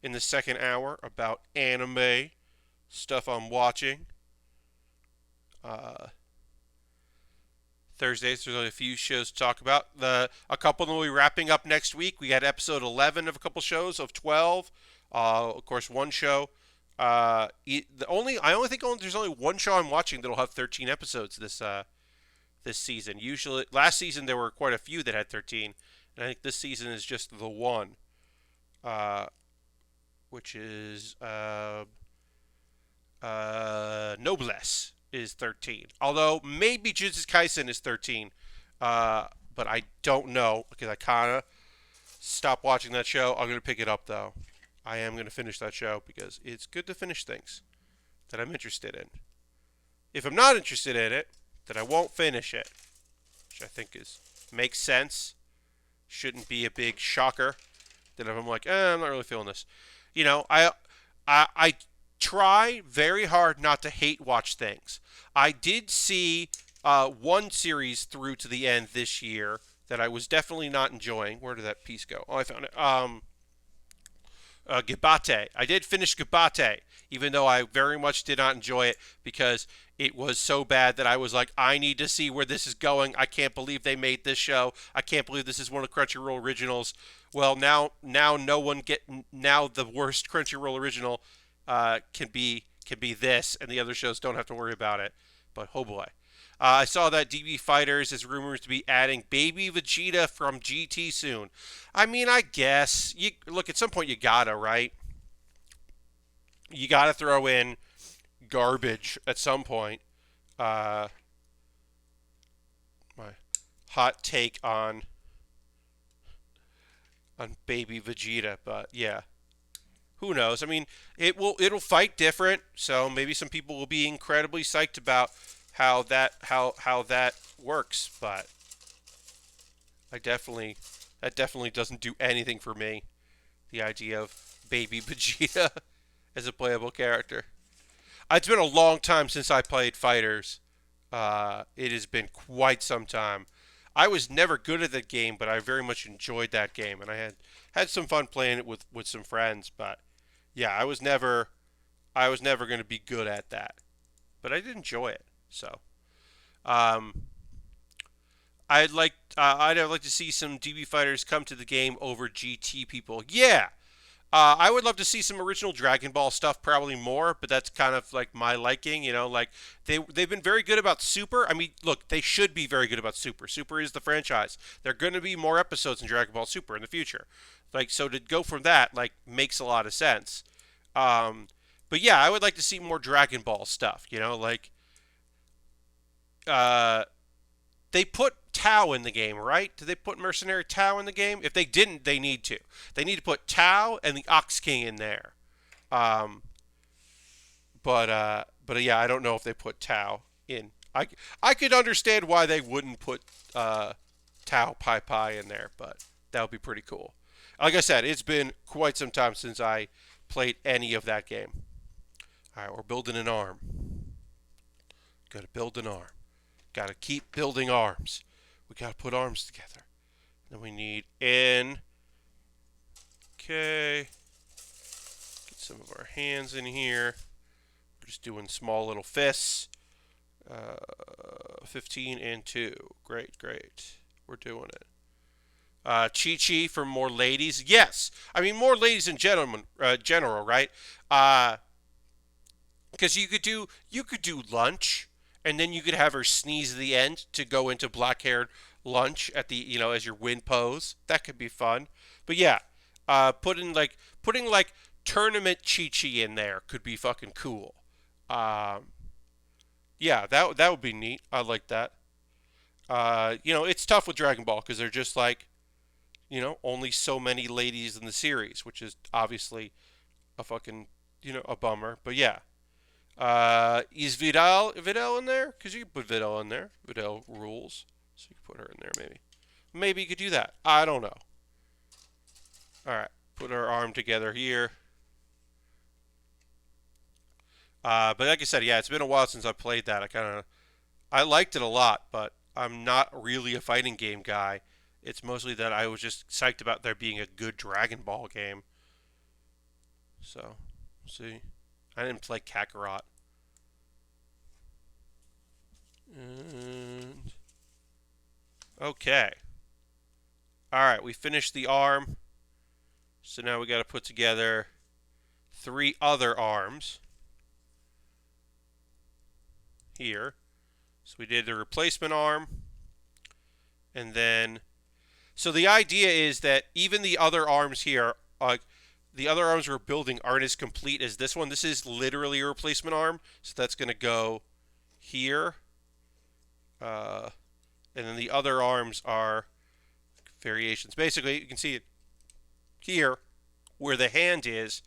in the second hour about anime, stuff I'm watching. Thursdays, there's only a few shows to talk about. A couple will be wrapping up next week. We got episode 11 of a couple shows of 12. Of course, one show. I only think there's only one show I'm watching that'll have 13 episodes this season. Usually, last season there were quite a few that had 13, and I think this season is just the one, which is Noblesse is 13. Although maybe Jujutsu Kaisen is 13, but I don't know because I kind of stopped watching that show. I'm going to pick it up though. I am going to finish that show because it's good to finish things that I'm interested in. If I'm not interested in it, then I won't finish it, which I think makes sense. Shouldn't be a big shocker. That if I'm like, I'm not really feeling this. I try very hard not to hate watch things. I did see one series through to the end this year that I was definitely not enjoying. Where did that piece go? Oh, I found it. Gabate. I did finish Gabate, even though I very much did not enjoy it because it was so bad that I was like, I need to see where this is going. I can't believe they made this show. I can't believe this is one of the Crunchyroll originals. Well, now the worst Crunchyroll original can be this, and the other shows don't have to worry about it. But oh boy. I saw that DB Fighters is rumored to be adding Baby Vegeta from GT soon. I mean, I guess. Look, at some point you gotta, right? You gotta throw in garbage at some point. My hot take on Baby Vegeta, but yeah. Who knows? I mean, it'll fight different, so maybe some people will be incredibly psyched about how that works, but that definitely doesn't do anything for me. The idea of Baby Vegeta as a playable character. It's been a long time since I played Fighters. It has been quite some time. I was never good at that game, but I very much enjoyed that game, and I had some fun playing it with some friends. But yeah, I was never going to be good at that, but I did enjoy it. So, I'd like to see some DB fighters come to the game over GT people. Yeah, I would love to see some original Dragon Ball stuff, probably more, but that's kind of like my liking. Like they've been very good about Super. I mean, look, they should be very good about Super. Super is the franchise. There are going to be more episodes in Dragon Ball Super in the future. Like, so to go from that, like, makes a lot of sense. But yeah, I would like to see more Dragon Ball stuff. Like. They put Tao in the game, right? Did they put Mercenary Tao in the game? If they didn't, they need to. They need to put Tao and the Ox King in there. But yeah, I don't know if they put Tao in. I could understand why they wouldn't put Tao Pai Pai in there, but that would be pretty cool. Like I said, it's been quite some time since I played any of that game. All right, we're building an arm. Got to build an arm. Got to keep building arms. We got to put arms together. Then we need N, Okay. Get some of our hands in here. We're just doing small little fists. 15 and 2. Great, great. We're doing it. Chi-Chi for more ladies. Yes. I mean, more ladies in general, right? Because you could do lunch, and then you could have her sneeze at the end to go into black-haired lunch at the as your win pose. That could be fun. But yeah, putting like tournament Chi-Chi in there could be fucking cool. Yeah, that would be neat. I like that. It's tough with Dragon Ball because they're just like, only so many ladies in the series, which is obviously a fucking, a bummer. But yeah. Is Vidal in there? Because you can put Vidal in there. Vidal rules. So you can put her in there maybe. Maybe you could do that. I don't know. Alright. Put our arm together here. But like I said, yeah, it's been a while since I played that. I liked it a lot, but I'm not really a fighting game guy. It's mostly that I was just psyched about there being a good Dragon Ball game. So, we'll see. I didn't play Kakarot. And okay. Alright, we finished the arm. So now we got to put together 3 other arms. Here. So we did the replacement arm. And then, so the idea is that even the other arms here, the other arms we're building aren't as complete as this one. This is literally a replacement arm. So that's going to go here. And then the other arms are variations. Basically, you can see it here, where the hand is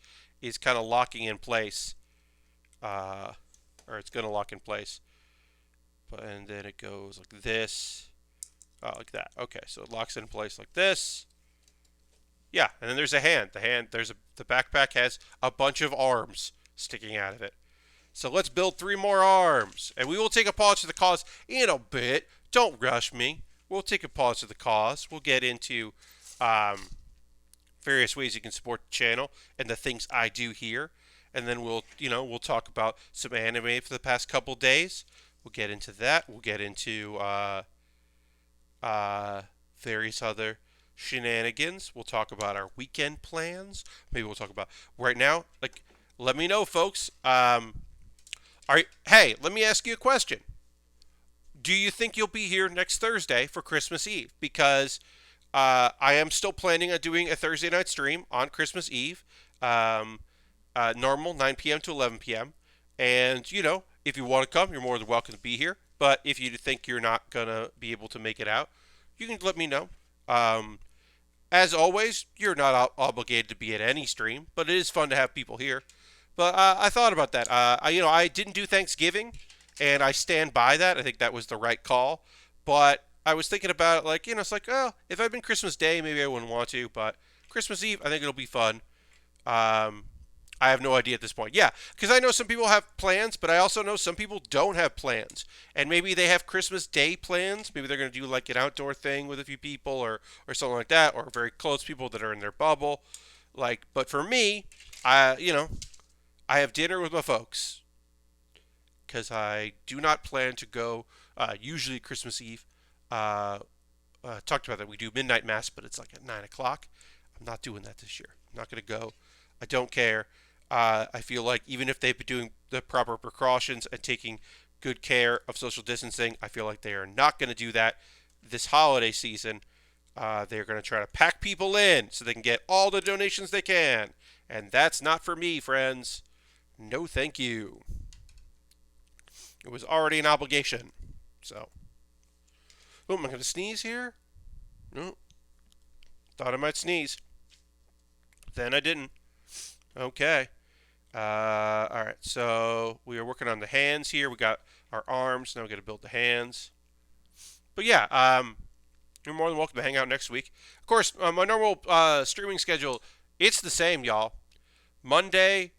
kind of locking in place. Or it's going to lock in place. And then it goes like this. Oh, like that. Okay, so it locks in place like this. Yeah, and then there's a hand. The backpack has a bunch of arms sticking out of it. So let's build 3 more arms. And we will take a pause to the cause in a bit. Don't rush me. We'll take a pause to the cause. We'll get into various ways you can support the channel and the things I do here. And then we'll talk about some anime for the past couple days. We'll get into that. We'll get into various other shenanigans. We'll talk about our weekend plans. Maybe we'll talk about right now. Like, let me know, folks. Hey, let me ask you a question. Do you think you'll be here next Thursday for Christmas Eve? Because I am still planning on doing a Thursday night stream on Christmas Eve. Normal 9 p.m. to 11 p.m. And, if you want to come, you're more than welcome to be here. But if you think you're not going to be able to make it out, you can let me know. As always, you're not obligated to be at any stream, but it is fun to have people here. But I thought about that. I didn't do Thanksgiving, and I stand by that. I think that was the right call. But I was thinking about it, it's like, oh, if I'd been Christmas Day, maybe I wouldn't want to. But Christmas Eve, I think it'll be fun. I have no idea at this point. Yeah, because I know some people have plans, but I also know some people don't have plans. And maybe they have Christmas Day plans. Maybe they're going to do like an outdoor thing with a few people or something like that, or very close people that are in their bubble. But for me, I have dinner with my folks because I do not plan to go, usually Christmas Eve. Talked about that. We do midnight mass, but it's like at 9 o'clock. I'm not doing that this year. I'm not going to go. I don't care. I feel like even if they've been doing the proper precautions and taking good care of social distancing, I feel like they are not going to do that this holiday season. They're going to try to pack people in so they can get all the donations they can. And that's not for me, friends. No, thank you. It was already an obligation. So. Oh, am I going to sneeze here? No. Thought I might sneeze. Then I didn't. Okay. Alright, so we are working on the hands here. We got our arms. Now we got to build the hands. But yeah, you're more than welcome to hang out next week. Of course, my normal streaming schedule, it's the same, y'all. Monday,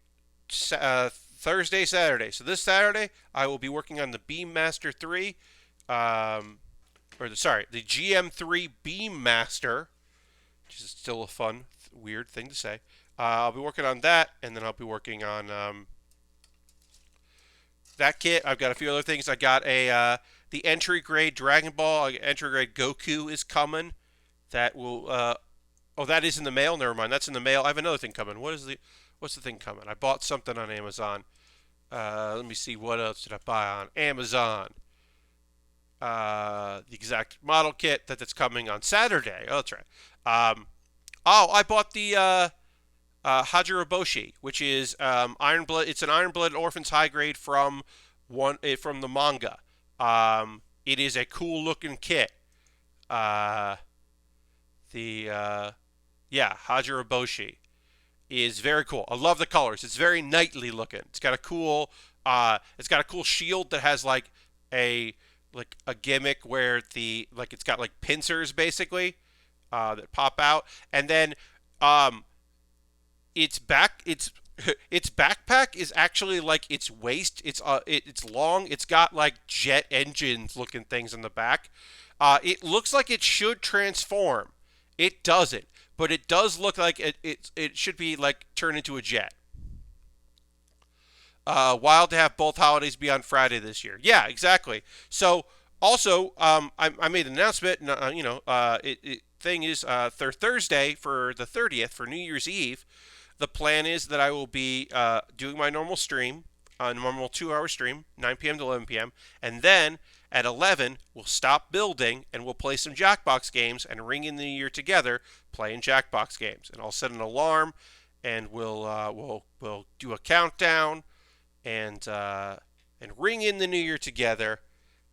Thursday, Saturday. So this Saturday, I will be working on the Beam Master 3. The GM3 Beam Master, which is still a fun weird thing to say. I'll be working on that, and then I'll be working on that kit. I've got a few other things. I got the entry grade Dragon Ball, entry grade Goku is coming. That will oh, that is in the mail. Never mind, that's in the mail. I have another thing coming. What's the thing coming? I bought something on Amazon. Let me see, what else did I buy on Amazon? The exact model kit that's coming on Saturday. Oh, that's right. I bought the Hajiraboshi, which is Iron Blood. It's an Iron Blooded Orphans high grade from from the manga. It is a cool looking kit. Uh, the Yeah, Hajiraboshi is very cool. I love the colors. It's very knightly looking. It's got a cool shield that has like a gimmick where it's got like pincers basically that pop out, and then um, its backpack is actually like its waist. It's long. It's got like jet engines looking things on the back. It looks like it should transform. It doesn't, but it does look like it should be like turned into a jet. Wild to have both holidays be on Friday this year. Yeah, exactly. So also, I made an announcement. Thing is, Thursday for the 30th for New Year's Eve. The plan is that I will be doing my normal stream, a normal 2-hour stream, 9 p.m. to 11 p.m., and then at 11 we'll stop building and we'll play some Jackbox games and ring in the new year together playing Jackbox games. And I'll set an alarm and we'll do a countdown and ring in the new year together.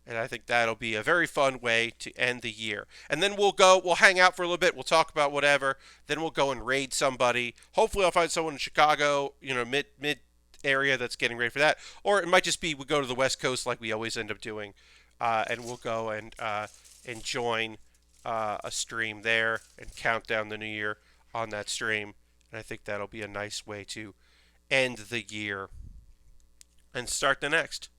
And I think that'll be a very fun way to end the year. And then we'll hang out for a little bit. We'll talk about whatever. Then we'll go and raid somebody. Hopefully, I'll find someone in Chicago, mid area that's getting ready for that. Or it might just be we go to the West Coast like we always end up doing, and we'll go and join a stream there and count down the new year on that stream. And I think that'll be a nice way to end the year and start the next.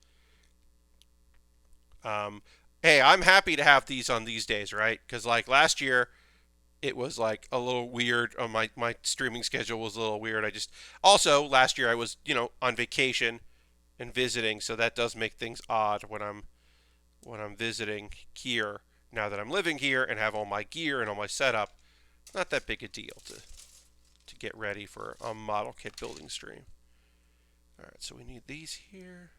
Hey, I'm happy to have these on these days, right? Because like last year, it was like a little weird. My streaming schedule was a little weird. Also last year I was on vacation and visiting, so that does make things odd when I'm visiting here. Now that I'm living here and have all my gear and all my setup, not that big a deal to get ready for a model kit building stream. All right, so we need these here.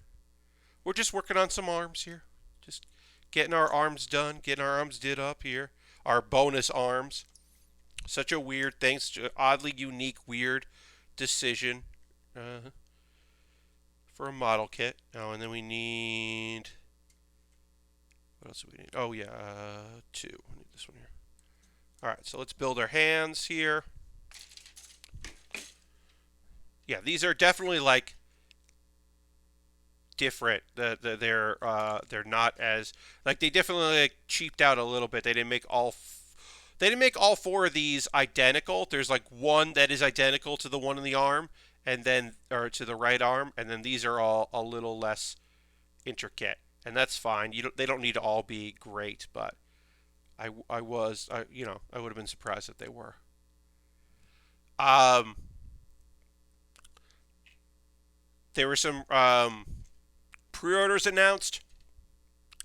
We're just working on some arms here. Just getting our arms done, getting our arms did up here. Our bonus arms. Such a weird thing, such an oddly unique, weird decision for a model kit. Oh, and then we need... What else do we need? Oh, yeah, 2. We need this one here. All right, so let's build our hands here. Yeah, these are definitely like different. They're not as like they definitely like cheaped out a little bit. They didn't make all 4 of these identical. There's like one that is identical to the one in the arm, and then or to the right arm, and then these are all a little less intricate, and that's fine. They don't need to all be great, but I would have been surprised if they were. There were some pre-orders announced.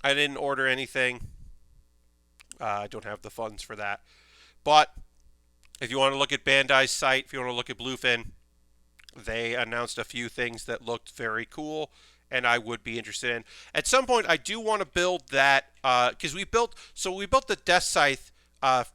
I didn't order anything. I don't have the funds for that. But if you want to look at Bandai's site, if you want to look at Bluefin, they announced a few things that looked very cool and I would be interested in. At some point, I do want to build that because we built the Death Scythe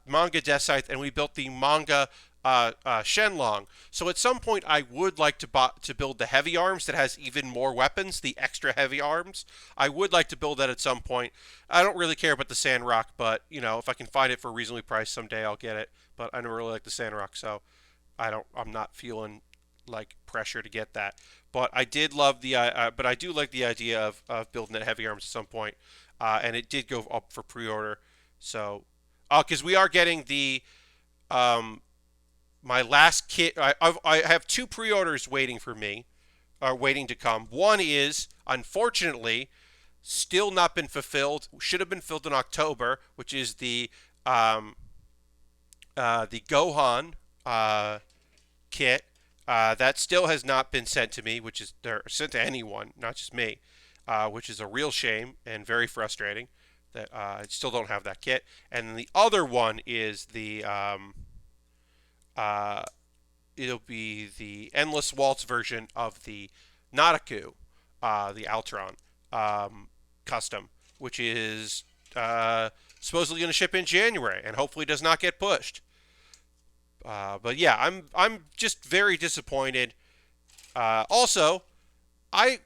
manga Death Scythe, and we built the manga Shenlong. So at some point, I would like to build the heavy arms that has even more weapons, the extra heavy arms. I would like to build that at some point. I don't really care about the Sandrock, but if I can find it for a reasonably priced someday, I'll get it. But I never really like the Sandrock, so I'm not feeling like pressure to get that. But I did love but I do like the idea of building that heavy arms at some point, and it did go up for pre-order. So, because we are getting the my last kit. I have 2 pre-orders waiting for me, waiting to come. One is unfortunately still not been fulfilled. Should have been filled in October, which is the Gohan kit. That still has not been sent to me, which is they're sent to anyone, not just me, which is a real shame and very frustrating that I still don't have that kit. And then the other one is the uh, it'll be the Endless Waltz version of the Nautiku, the Altron custom, which is supposedly going to ship in January and hopefully does not get pushed. But yeah, I'm just very disappointed. Also, I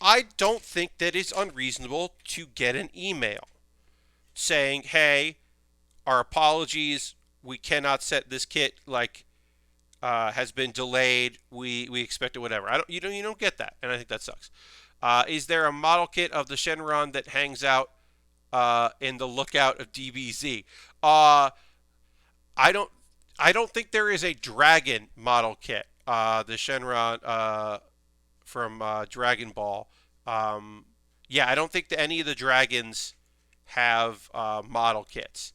I don't think that it's unreasonable to get an email saying, "Hey, our apologies. We cannot set this kit has been delayed. We expect it, whatever." You don't get that, and I think that sucks. Is there a model kit of the Shenron that hangs out in the lookout of DBZ? I don't I don't think there is a dragon model kit. The Shenron from Dragon Ball. Um, yeah, I don't think that any of the dragons have model kits,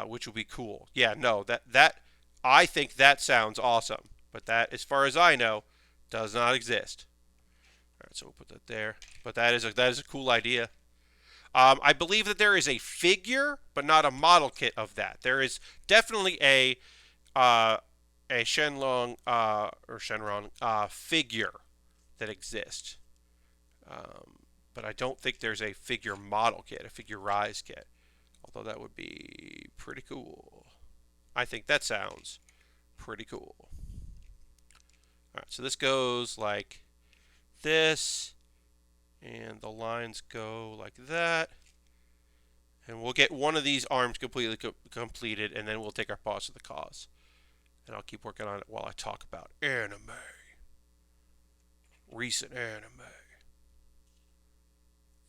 which would be cool. Yeah, no, that I think that sounds awesome, but that, as far as I know, does not exist. All right, so we'll put that there. But that is a cool idea. I believe that there is a figure, but not a model kit of that. There is definitely uh, a Shenlong or Shenron figure that exists, but I don't think there's a figure model kit, a figure rise kit. Although that would be pretty cool. I think that sounds pretty cool. All right, so this goes like this, and the lines go like that. And we'll get one of these arms completely completed, and then we'll take our pause to the cause. And I'll keep working on it while I talk about anime. Recent anime.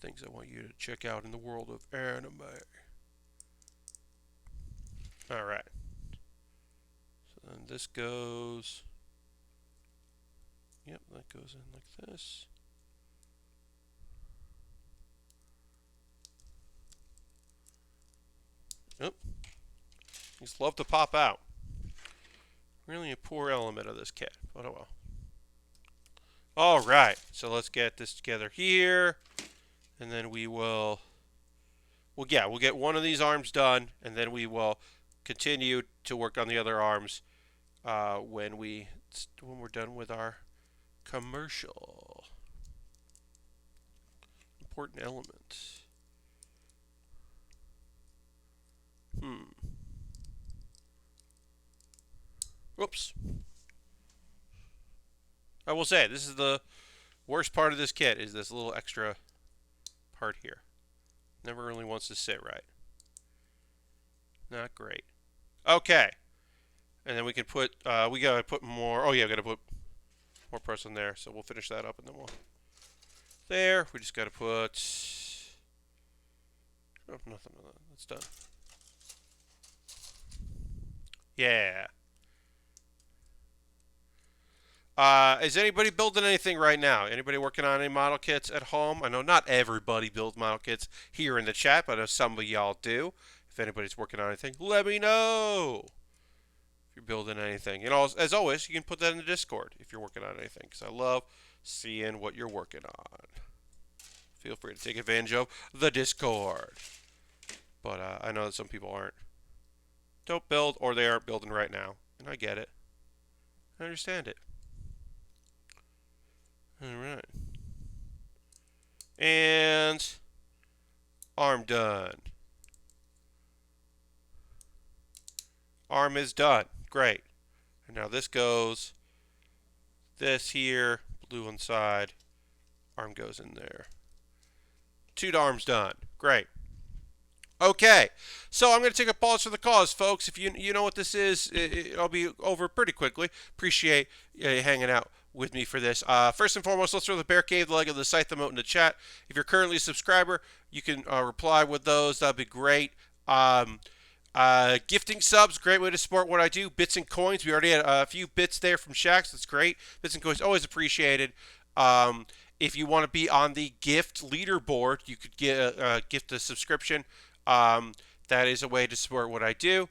Things I want you to check out in the world of anime. Alright. So then this goes. Yep, that goes in like this. Yep. These love to pop out. Really a poor element of this kit, but oh well. Alright, so let's get this together here. And then we'll get one of these arms done, and then we will continue to work on the other arms when we're done with our commercial. Important element. Whoops. I will say, this is the worst part of this kit, is this little extra part here. Never really wants to sit right. Not great. Okay. And then we can put, we gotta put more, oh yeah, we gotta put more parts on there. So we'll finish that up and then we'll, there. We just gotta put, oh, nothing on that. That's done. Yeah. Is anybody building anything right now? Anybody working on any model kits at home? I know not everybody builds model kits here in the chat, but I know some of y'all do. If anybody's working on anything, let me know. If you're building anything. You know, as always, you can put that in the Discord if you're working on anything, because I love seeing what you're working on. Feel free to take advantage of the Discord. But I know that some people don't build, or they aren't building right now. And I get it. I understand it. Alright. And arm done. Arm is done. Great. And now this goes, this here, blue inside, arm goes in there. 2 arms done. Great. Okay, so I'm going to take a pause for the cause, folks. If you know what this is, I'll be over pretty quickly. Appreciate you hanging out with me for this. First and foremost, let's throw the Bear Cave leg of the Scythe emote in the chat. If you're currently a subscriber, you can reply with those. That'd be great. Gifting subs, great way to support what I do. Bits and coins, we already had a few bits there from Shax. That's great. Bits and coins, always appreciated. If you want to be on the gift leaderboard, you could gift a subscription. That is a way to support what I do.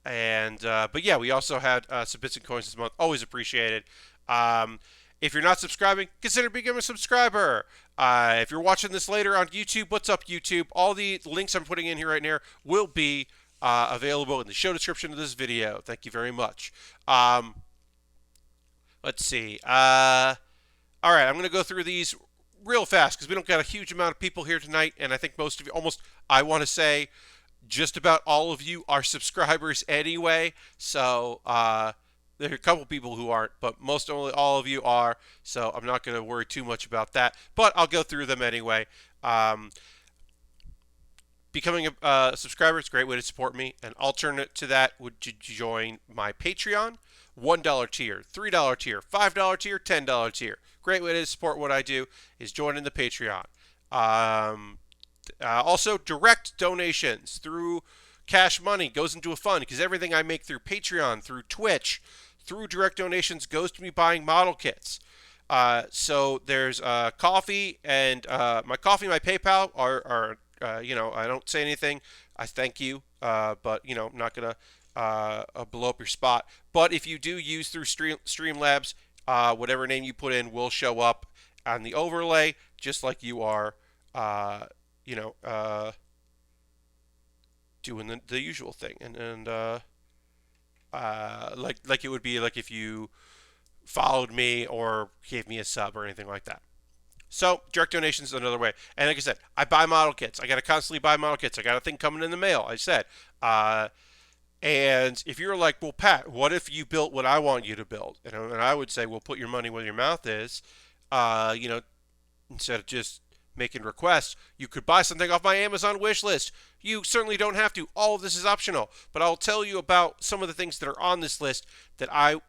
And but yeah, we also had some bits and coins this month. Always appreciated. Um, if you're not subscribing, consider becoming a subscriber. If you're watching this later on YouTube, what's up, YouTube? All the links I'm putting in here right now will be available in the show description of this video. Thank you very much. Let's see. All right, I'm going to go through these real fast because we don't got a huge amount of people here tonight, and I think most of you, almost, I want to say, just about all of you are subscribers anyway. So there are a couple people who aren't, but most only all of you are. So I'm not going to worry too much about that. But I'll go through them anyway. Becoming a subscriber is a great way to support me. An alternate to that would join my Patreon. $1 tier, $3 tier, $5 tier, $10 tier. Great way to support what I do is joining the Patreon. Also, direct donations through Cash Money goes into a fund because everything I make through Patreon, through Twitch, through direct donations goes to me buying model kits. So there's coffee and my coffee and my PayPal are I don't say anything. I thank you, but I'm not gonna blow up your spot. But if you do use through Streamlabs, whatever name you put in will show up on the overlay, just like you are, doing the usual thing, and like it would be like if you followed me or gave me a sub or anything like that. So direct donations is another way. And like I said, I buy model kits. I got to constantly buy model kits. I got a thing coming in the mail. I said, and if you're like, well, Pat, what if you built what I want you to build? And I would say, well, put your money where your mouth is. Instead of just making requests, you could buy something off my Amazon wish list. You certainly don't have to. All of this is optional. But I'll tell you about some of the things that are on this list that I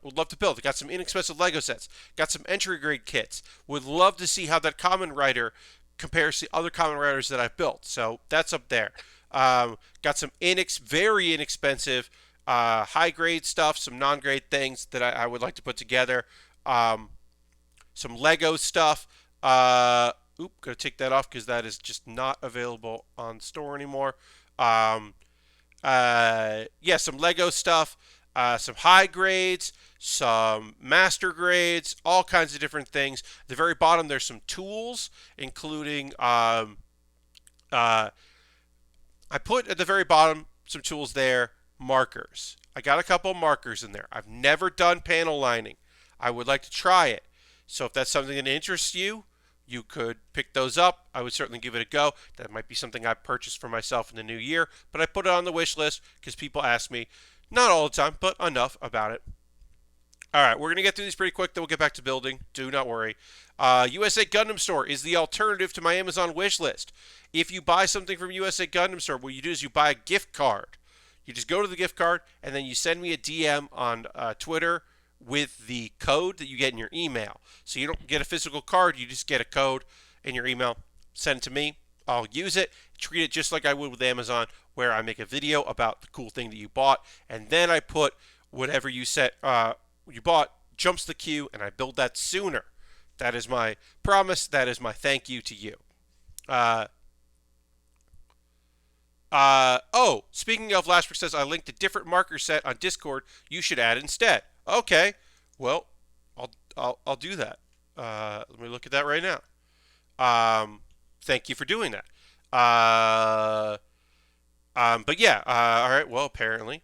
would love to build. I got some inexpensive Lego sets. Got some entry grade kits. Would love to see how that Common Rider compares to other Common Riders that I've built. So that's up there. Got some very inexpensive high grade stuff, some non grade things that I would like to put together. Some Lego stuff. Gotta take that off because that is just not available on store anymore. Some Lego stuff. Some high grades, some master grades, all kinds of different things. At the very bottom, there's some tools, including I put at the very bottom some tools there, markers. I got a couple of markers in there. I've never done panel lining. I would like to try it. So if that's something that interests you, you could pick those up. I would certainly give it a go. That might be something I purchased for myself in the new year, but I put it on the wish list because people ask me. Not all the time, but enough about it. All right, we're going to get through these pretty quick, then we'll get back to building. Do not worry. USA Gundam Store is the alternative to my Amazon wish list. If you buy something from USA Gundam Store, what you do is you buy a gift card. You just go to the gift card, and then you send me a DM on Twitter with the code that you get in your email. So you don't get a physical card, you just get a code in your email. Send it to me. I'll use it, treat it just like I would with Amazon, where I make a video about the cool thing that you bought, and then I put whatever you bought jumps the queue, and I build that sooner. That is my promise. That is my thank you to you. Speaking of, Lashbrook says I linked a different marker set on Discord. You should add instead. Okay, well, I'll do that. Let me look at that right now. Thank you for doing that. But yeah, all right. Well, apparently,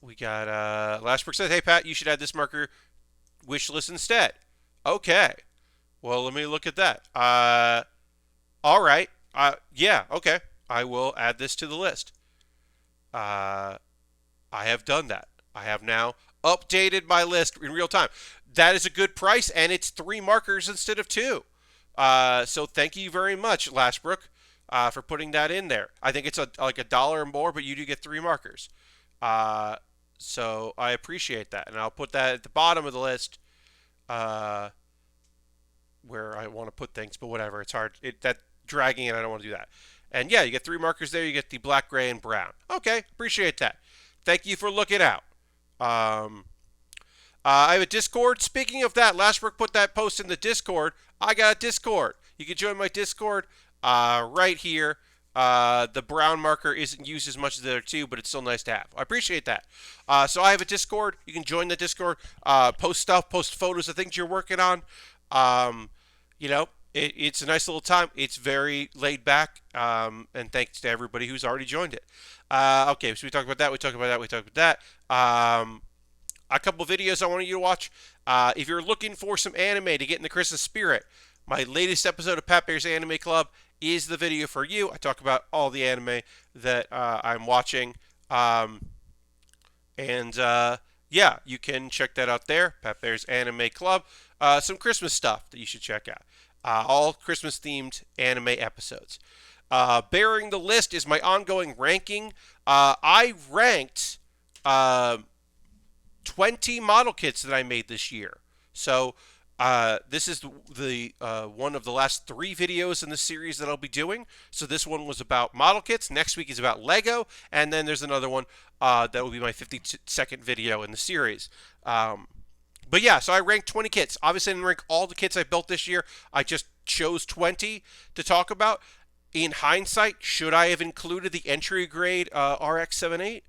we got Lashbrook says, "Hey Pat, you should add this marker wish list instead." Okay. Well, let me look at that. All right. Yeah. Okay. I will add this to the list. I have done that. I have now updated my list in real time. That is a good price, and it's 3 markers instead of 2. So thank you very much, Lashbrook, for putting that in there. I think it's like $1 more, but you do get 3 markers. So I appreciate that, and I'll put that at the bottom of the list where I want to put things, but whatever. It's hard. That dragging it, I don't want to do that. And yeah, you get 3 markers there. You get the black, gray, and brown. Okay, appreciate that. Thank you for looking out. I have a Discord. Speaking of that, Lashbrook put that post in the Discord. I got a Discord. You can join my Discord right here. The brown marker isn't used as much as the other two, but it's still nice to have. I appreciate that. So I have a Discord. You can join the Discord. Post stuff, post photos of things you're working on. Um, it's a nice little time. It's very laid back. And thanks to everybody who's already joined it. Okay, so we talked about that. We talked about that. We talked about that. A couple videos I want you to watch. If you're looking for some anime to get in the Christmas spirit, my latest episode of Pat Bear's Anime Club is the video for you. I talk about all the anime that I'm watching. Yeah, you can check that out there. Pat Bear's Anime Club. Some Christmas stuff that you should check out. All Christmas themed anime episodes. Baering the List is my ongoing ranking. I ranked 20 model kits that I made this year. So this is the one of the last 3 videos in the series that I'll be doing. So this one was about model kits. Next week is about Lego. And then there's another one that will be my 52nd video in the series. But yeah, so I ranked 20 kits. Obviously, I didn't rank all the kits I built this year. I just chose 20 to talk about. In hindsight, should I have included the entry grade RX-78?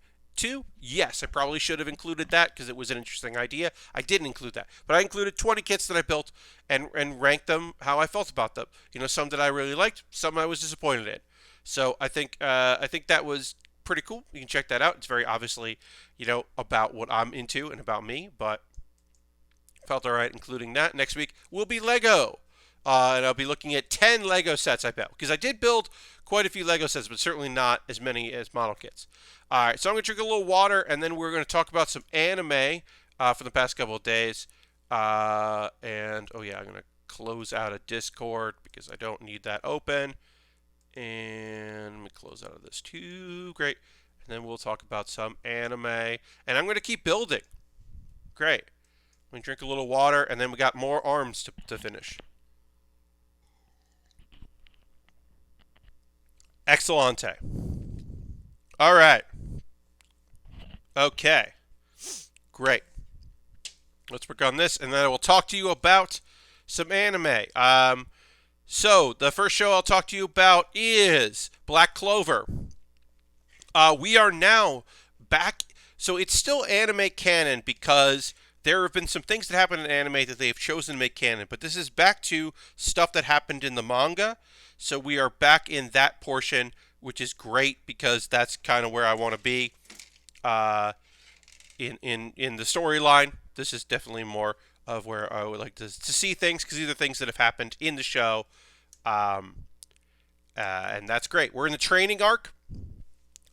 Yes, I probably should have included that because it was an interesting idea. I didn't include that, but I included 20 kits that I built and ranked them how I felt about them. Some that I really liked, some I was disappointed in. So I think that was pretty cool. You can check that out. It's very obviously about what I'm into and about me, but felt all right including that. Next week will be Lego. And I'll be looking at 10 Lego sets, I bet. Because I did build quite a few Lego sets, but certainly not as many as model kits. All right, so I'm going to drink a little water, and then we're going to talk about some anime for the past couple of days. I'm going to close out of Discord because I don't need that open. And let me close out of this too. Great. And then we'll talk about some anime. And I'm going to keep building. Great. I'm going to drink a little water, and then we got more arms to finish. Excellente. All right. Okay. Great. Let's work on this, and then I will talk to you about some anime. So the first show I'll talk to you about is Black Clover. We are now back. So it's still anime canon because there have been some things that happened in anime that they've chosen to make canon, but this is back to stuff that happened in the manga. So we are back in that portion, which is great because that's kind of where I want to be in the storyline. This is definitely more of where I would like to see things because these are things that have happened in the show, and that's great. We're in the training arc.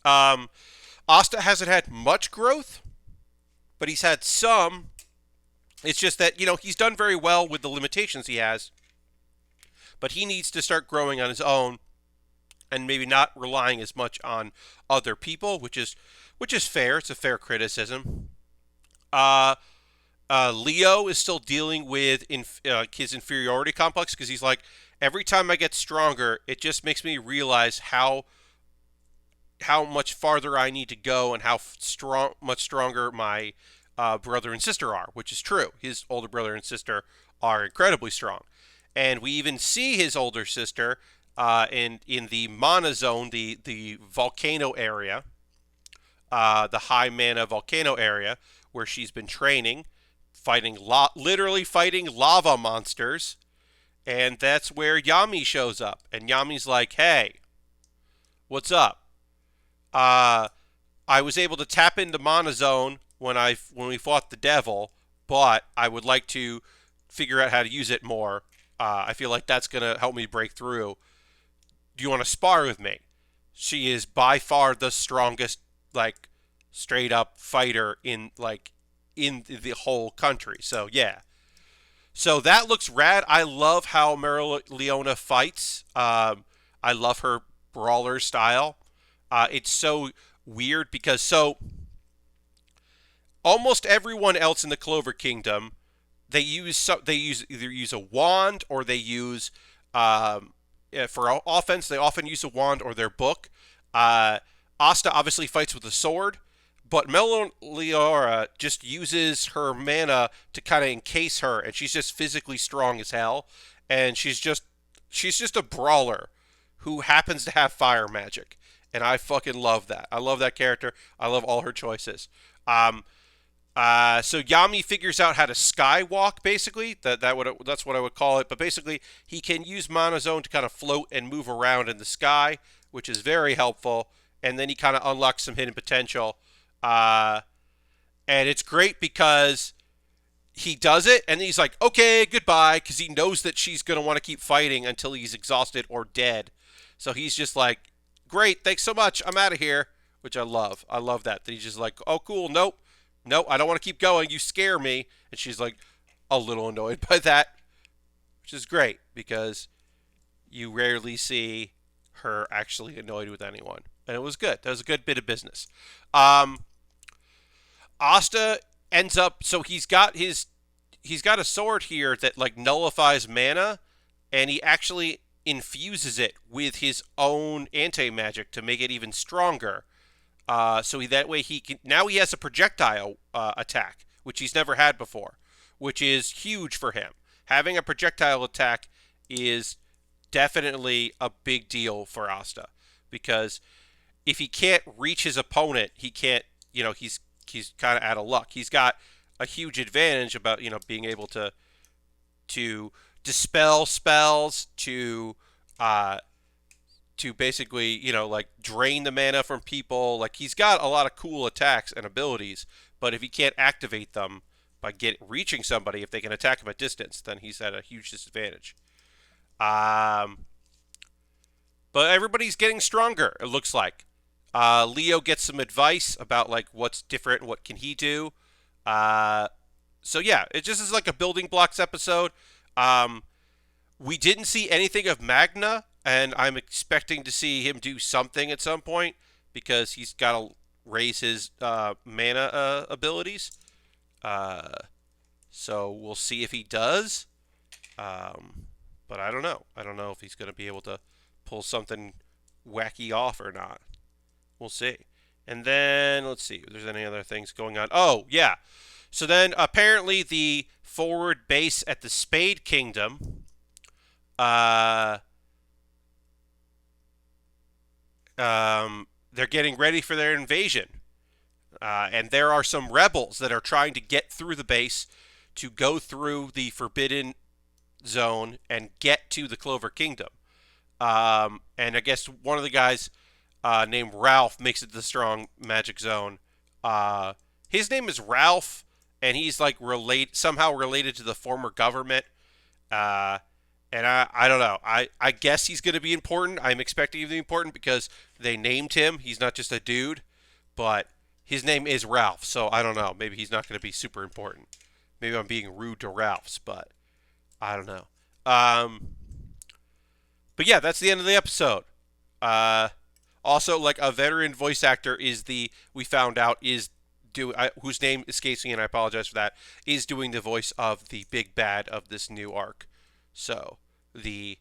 Asta hasn't had much growth, but he's had some. It's just that, he's done very well with the limitations he has. But he needs to start growing on his own and maybe not relying as much on other people, which is fair. It's a fair criticism. Leo is still dealing with his inferiority complex because he's like, every time I get stronger, it just makes me realize how much farther I need to go and how much stronger my brother and sister are, which is true. His older brother and sister are incredibly strong. And we even see his older sister in the Mana Zone, the volcano area, the high mana volcano area, where she's been training, literally fighting lava monsters. And that's where Yami shows up. And Yami's like, hey, what's up? I was able to tap into Mana Zone when we fought the devil, but I would like to figure out how to use it more. I feel like that's going to help me break through. Do you want to spar with me? She is by far the strongest, straight up fighter in the whole country. So, yeah. So that looks rad. I love how Leona fights. I love her brawler style. It's so weird because almost everyone else in the Clover Kingdom, they either use a wand or they use for offense. They often use a wand or their book. Asta obviously fights with a sword, but Leora just uses her mana to kind of encase her, and she's just physically strong as hell. And she's just a brawler. who happens to have fire magic, and I fucking love that. I love that character. I love all her choices. Um, so Yami figures out how to skywalk, basically. That's what I would call it. But basically, he can use Mana Zone to kind of float and move around in the sky, which is very helpful. And then he kind of unlocks some hidden potential. And it's great because he does it, and he's like, okay, goodbye, because he knows that she's going to want to keep fighting until he's exhausted or dead. So he's just like, great, thanks so much, I'm out of here, which I love. I love that he's just like, oh, cool, nope, I don't want to keep going, you scare me. And she's like a little annoyed by that, which is great, because you rarely see her actually annoyed with anyone. And it was good. That was a good bit of business. Asta ends up, so he's got a sword here that like nullifies mana, and he actually infuses it with his own anti-magic to make it even stronger. That way he can, now he has a projectile attack, which he's never had before, which is huge for him. Having a projectile attack is definitely a big deal for Asta, because if he can't reach his opponent, he can't, he's kind of out of luck. He's got a huge advantage about, being able to dispel spells, to basically, like drain the mana from people. Like, he's got a lot of cool attacks and abilities, but if he can't activate them by reaching somebody, if they can attack him at distance, then he's at a huge disadvantage. But everybody's getting stronger, it looks like. Leo gets some advice about like what's different, what can he do. So yeah, it just is like a building blocks episode. We didn't see anything of Magna, and I'm expecting to see him do something at some point, because he's got to raise his mana abilities. So we'll see if he does. But I don't know. I don't know if he's going to be able to pull something wacky off or not. We'll see. And then, let's see if there's any other things going on. Oh, yeah. So then, apparently, the forward base at the Spade Kingdom, they're getting ready for their invasion. And there are some rebels that are trying to get through the base to go through the Forbidden Zone and get to the Clover Kingdom. And I guess one of the guys named Ralph makes it to the Strong Magic Zone. His name is Ralph, and he's like somehow related to the former government. And I don't know. I guess he's going to be important. I'm expecting him to be important because they named him. He's not just a dude, but his name is Ralph. So I don't know. Maybe he's not going to be super important. Maybe I'm being rude to Ralphs, but I don't know. But yeah, that's the end of the episode. Also, like, a veteran voice actor we found out whose name escapes me, and I apologize for that, is doing the voice of the big bad of this new arc. So the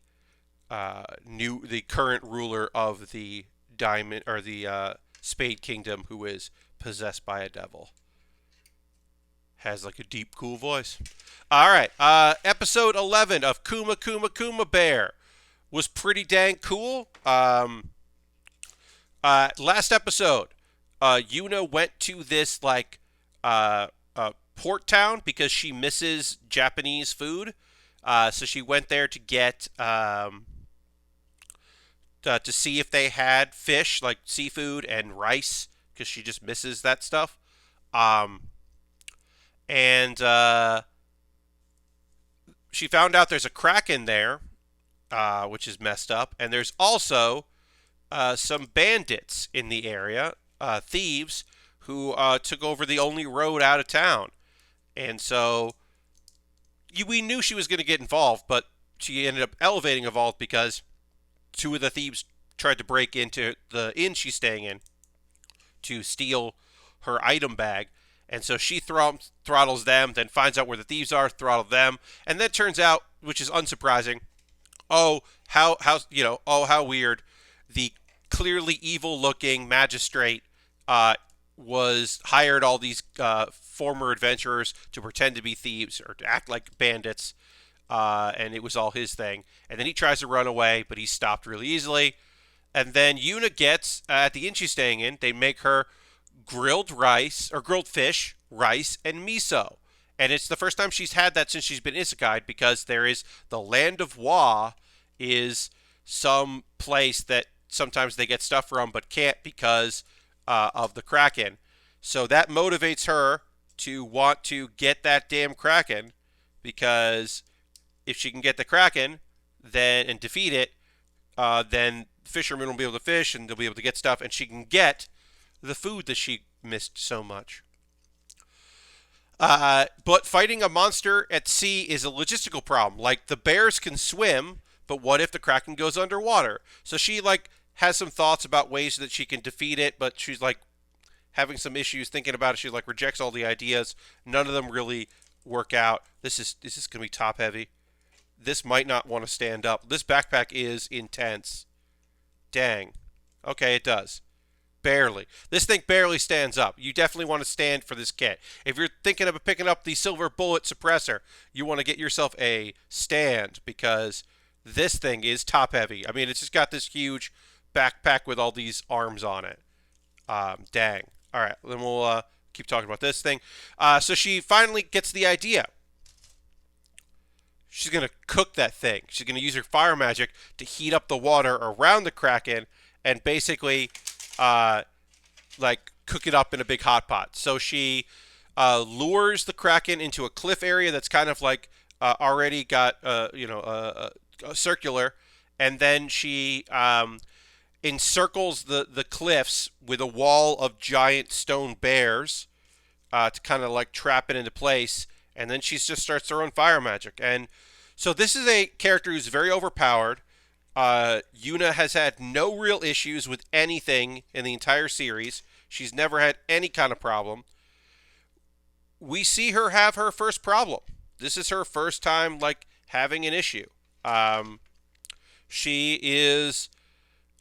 current ruler of the Diamond, or the Spade Kingdom, who is possessed by a devil, has like a deep, cool voice. All right, episode 11 of Kuma Bear was pretty dang cool. Last episode, Yuna went to this like port town because she misses Japanese food. So she went there to get to see if they had fish, like seafood and rice, because she just misses that stuff. And she found out there's a kraken there, which is messed up, and there's also some bandits in the area, thieves, who took over the only road out of town. And so we knew she was going to get involved, but she ended up elevating involved because two of the thieves tried to break into the inn she's staying in to steal her item bag. And so she throttles them, then finds out where the thieves are, throttle them, and then turns out, which is unsurprising, how weird, the clearly evil-looking magistrate was hired all these former adventurers to pretend to be thieves or to act like bandits, and it was all his thing. And then he tries to run away, but he's stopped really easily. And then Yuna gets, at the inn she's staying in, they make her grilled rice, or grilled fish, rice, and miso. And it's the first time she's had that since she's been isekai'd, because there is the land of Wa is some place that sometimes they get stuff from but can't because of the Kraken. So that motivates her to want to get that damn Kraken, because if she can get the Kraken then and defeat it, then fishermen will be able to fish and they'll be able to get stuff, and she can get the food that she missed so much. But fighting a monster at sea is a logistical problem. Like, the bears can swim, but what if the Kraken goes underwater? So she, like, has some thoughts about ways that she can defeat it, but she's, like, having some issues thinking about it. She, like, rejects all the ideas. None of them really work out. Is this going to be top heavy? This might not want to stand up. This backpack is intense. Dang. Okay, it does. Barely. This thing barely stands up. You definitely want to stand for this kit. If you're thinking of picking up the silver bullet suppressor, you want to get yourself a stand, because this thing is top heavy. I mean, it's just got this huge backpack with all these arms on it. Dang. All right, then we'll keep talking about this thing. So she finally gets the idea. She's going to cook that thing. She's going to use her fire magic to heat up the water around the Kraken and basically like cook it up in a big hot pot. So she lures the Kraken into a cliff area that's kind of like already got circular, and then she encircles the cliffs with a wall of giant stone bears to kind of like trap it into place, and then she just starts her own fire magic. And so this is a character who's very overpowered. Yuna has had no real issues with anything in the entire series. She's never had any kind of problem. We see her have her first problem. This is her first time, like, having an issue. She is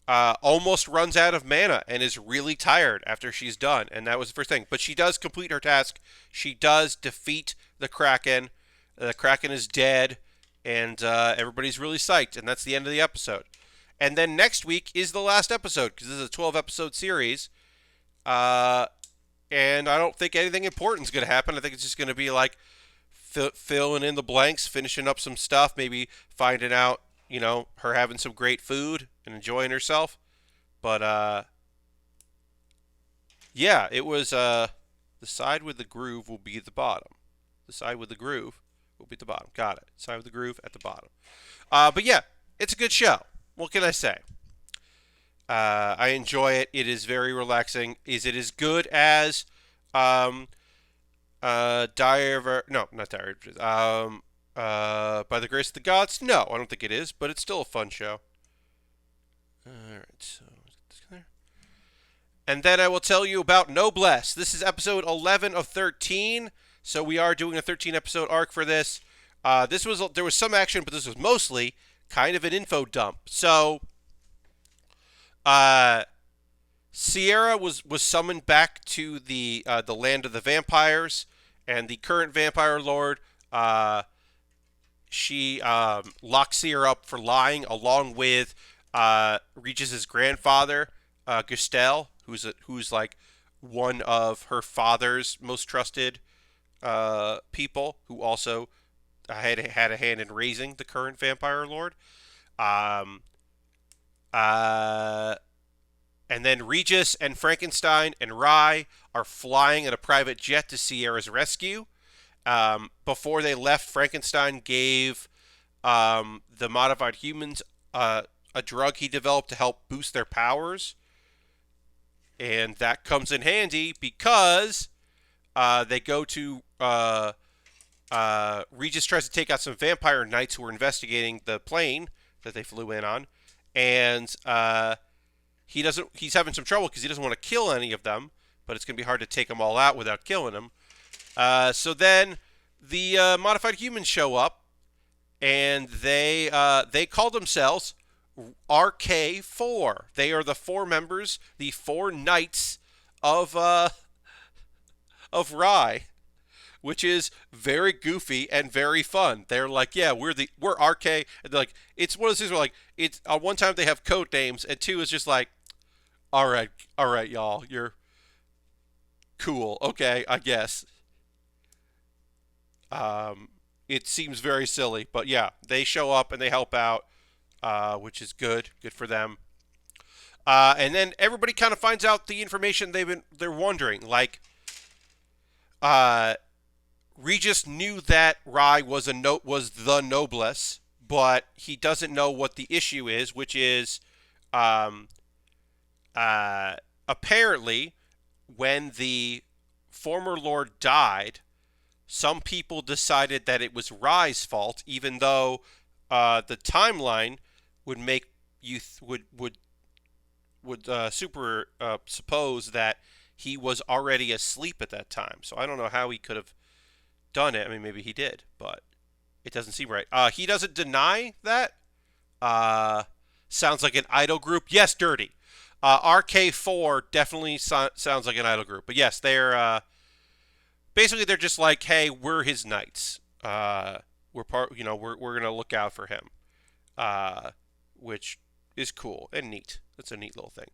almost runs out of mana and is really tired after she's done, and that was the first thing. But she does complete her task. She does defeat the Kraken. The Kraken is dead. And everybody's really psyched, and that's the end of the episode. And then next week is the last episode, because this is a 12-episode series. And I don't think anything important is going to happen. I think it's just going to be like filling in the blanks, finishing up some stuff, maybe finding out, her having some great food and enjoying herself. But, yeah, it was the side with the groove will be at the bottom. The side with the groove will be at the bottom. Got it. Side with the groove at the bottom. But yeah, it's a good show. What can I say? I enjoy it. It is very relaxing. Is it as good as By the Grace of the Gods? No, I don't think it is, but it's still a fun show. Alright, so there. And then I will tell you about Noblesse. This is episode 11 of 13. So we are doing a 13-episode arc for this. There was some action, but this was mostly kind of an info dump. So, Sierra was summoned back to the land of the vampires, and the current vampire lord, she locks Sierra up for lying, along with Regis's grandfather, Gustel, who's like one of her father's most trusted people, who also had a hand in raising the current vampire lord. And then Regis and Frankenstein and Rye are flying in a private jet to Sierra's rescue. Before they left, Frankenstein gave the modified humans a drug he developed to help boost their powers. And that comes in handy because they go to Regis tries to take out some vampire knights who are investigating the plane that they flew in on, and he's having some trouble because he doesn't want to kill any of them, but it's going to be hard to take them all out without killing them. So then the modified humans show up, and they call themselves RK4. They are the 4 members, the 4 knights of Rye, which is very goofy and very fun. They're like, yeah, we're RK, and they're like, it's one of those things where like it's one time they have code names, and two is just like, all right, y'all, you're cool, okay, I guess. It seems very silly, but yeah, they show up and they help out, which is good for them. And then everybody kind of finds out the information they're wondering. Like, Regis knew that Rai was the Noblesse, but he doesn't know what the issue is, which is, um, apparently, when the former Lord died, some people decided that it was Rai's fault, even though the timeline would make you super suppose that he was already asleep at that time. So I don't know how he could have done it. I mean, maybe he did, but it doesn't seem right. He doesn't deny that. Sounds like an idol group. Yes, dirty. RK4 definitely sounds like an idol group. But yes, they're basically they're just like, hey, we're his knights. We're gonna look out for him, which is cool and neat. That's a neat little thing.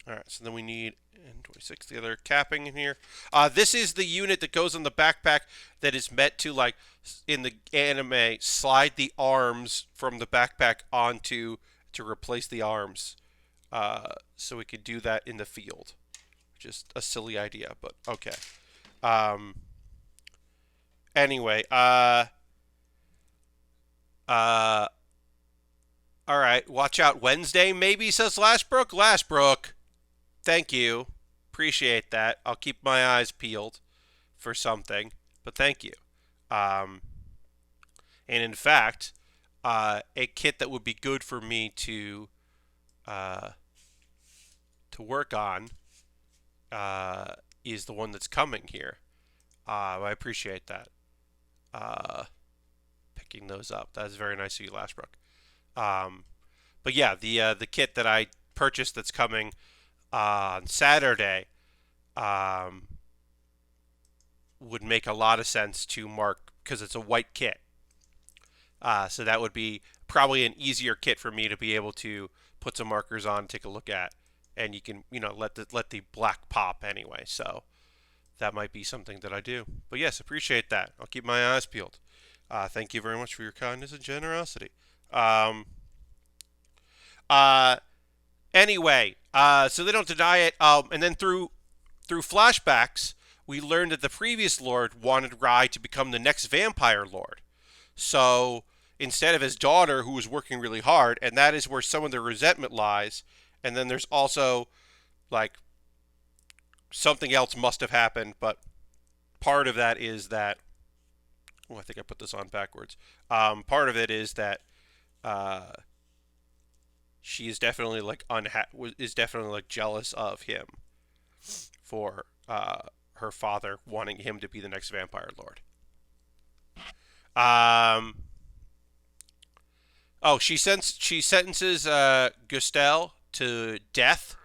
All right, so then we need N26, the other capping in here. This is the unit that goes on the backpack that is meant to, like, in the anime, slide the arms from the backpack onto to replace the arms. So we could do that in the field. Just a silly idea, but okay. Anyway, all right, watch out Wednesday, maybe, says Lashbrook. Lashbrook, thank you. Appreciate that. I'll keep my eyes peeled for something, but thank you. And in fact, a kit that would be good for me to work on is the one that's coming here. I appreciate that. Picking those up. That's very nice of you, Lashbrook. But yeah, the kit that I purchased that's coming on Saturday would make a lot of sense to mark because it's a white kit. So that would be probably an easier kit for me to be able to put some markers on, take a look at, and you can let the black pop anyway. So that might be something that I do. But yes, appreciate that. I'll keep my eyes peeled. Thank you very much for your kindness and generosity. Anyway, so they don't deny it. And then through flashbacks, we learned that the previous Lord wanted Rai to become the next Vampire Lord. So instead of his daughter, who was working really hard, and that is where some of the resentment lies. And then there's also, like, something else must have happened, but part of that is that, I think I put this on backwards. Part of it is that she is definitely like jealous of him for her father wanting him to be the next Vampire Lord. She sentences Gustel to death,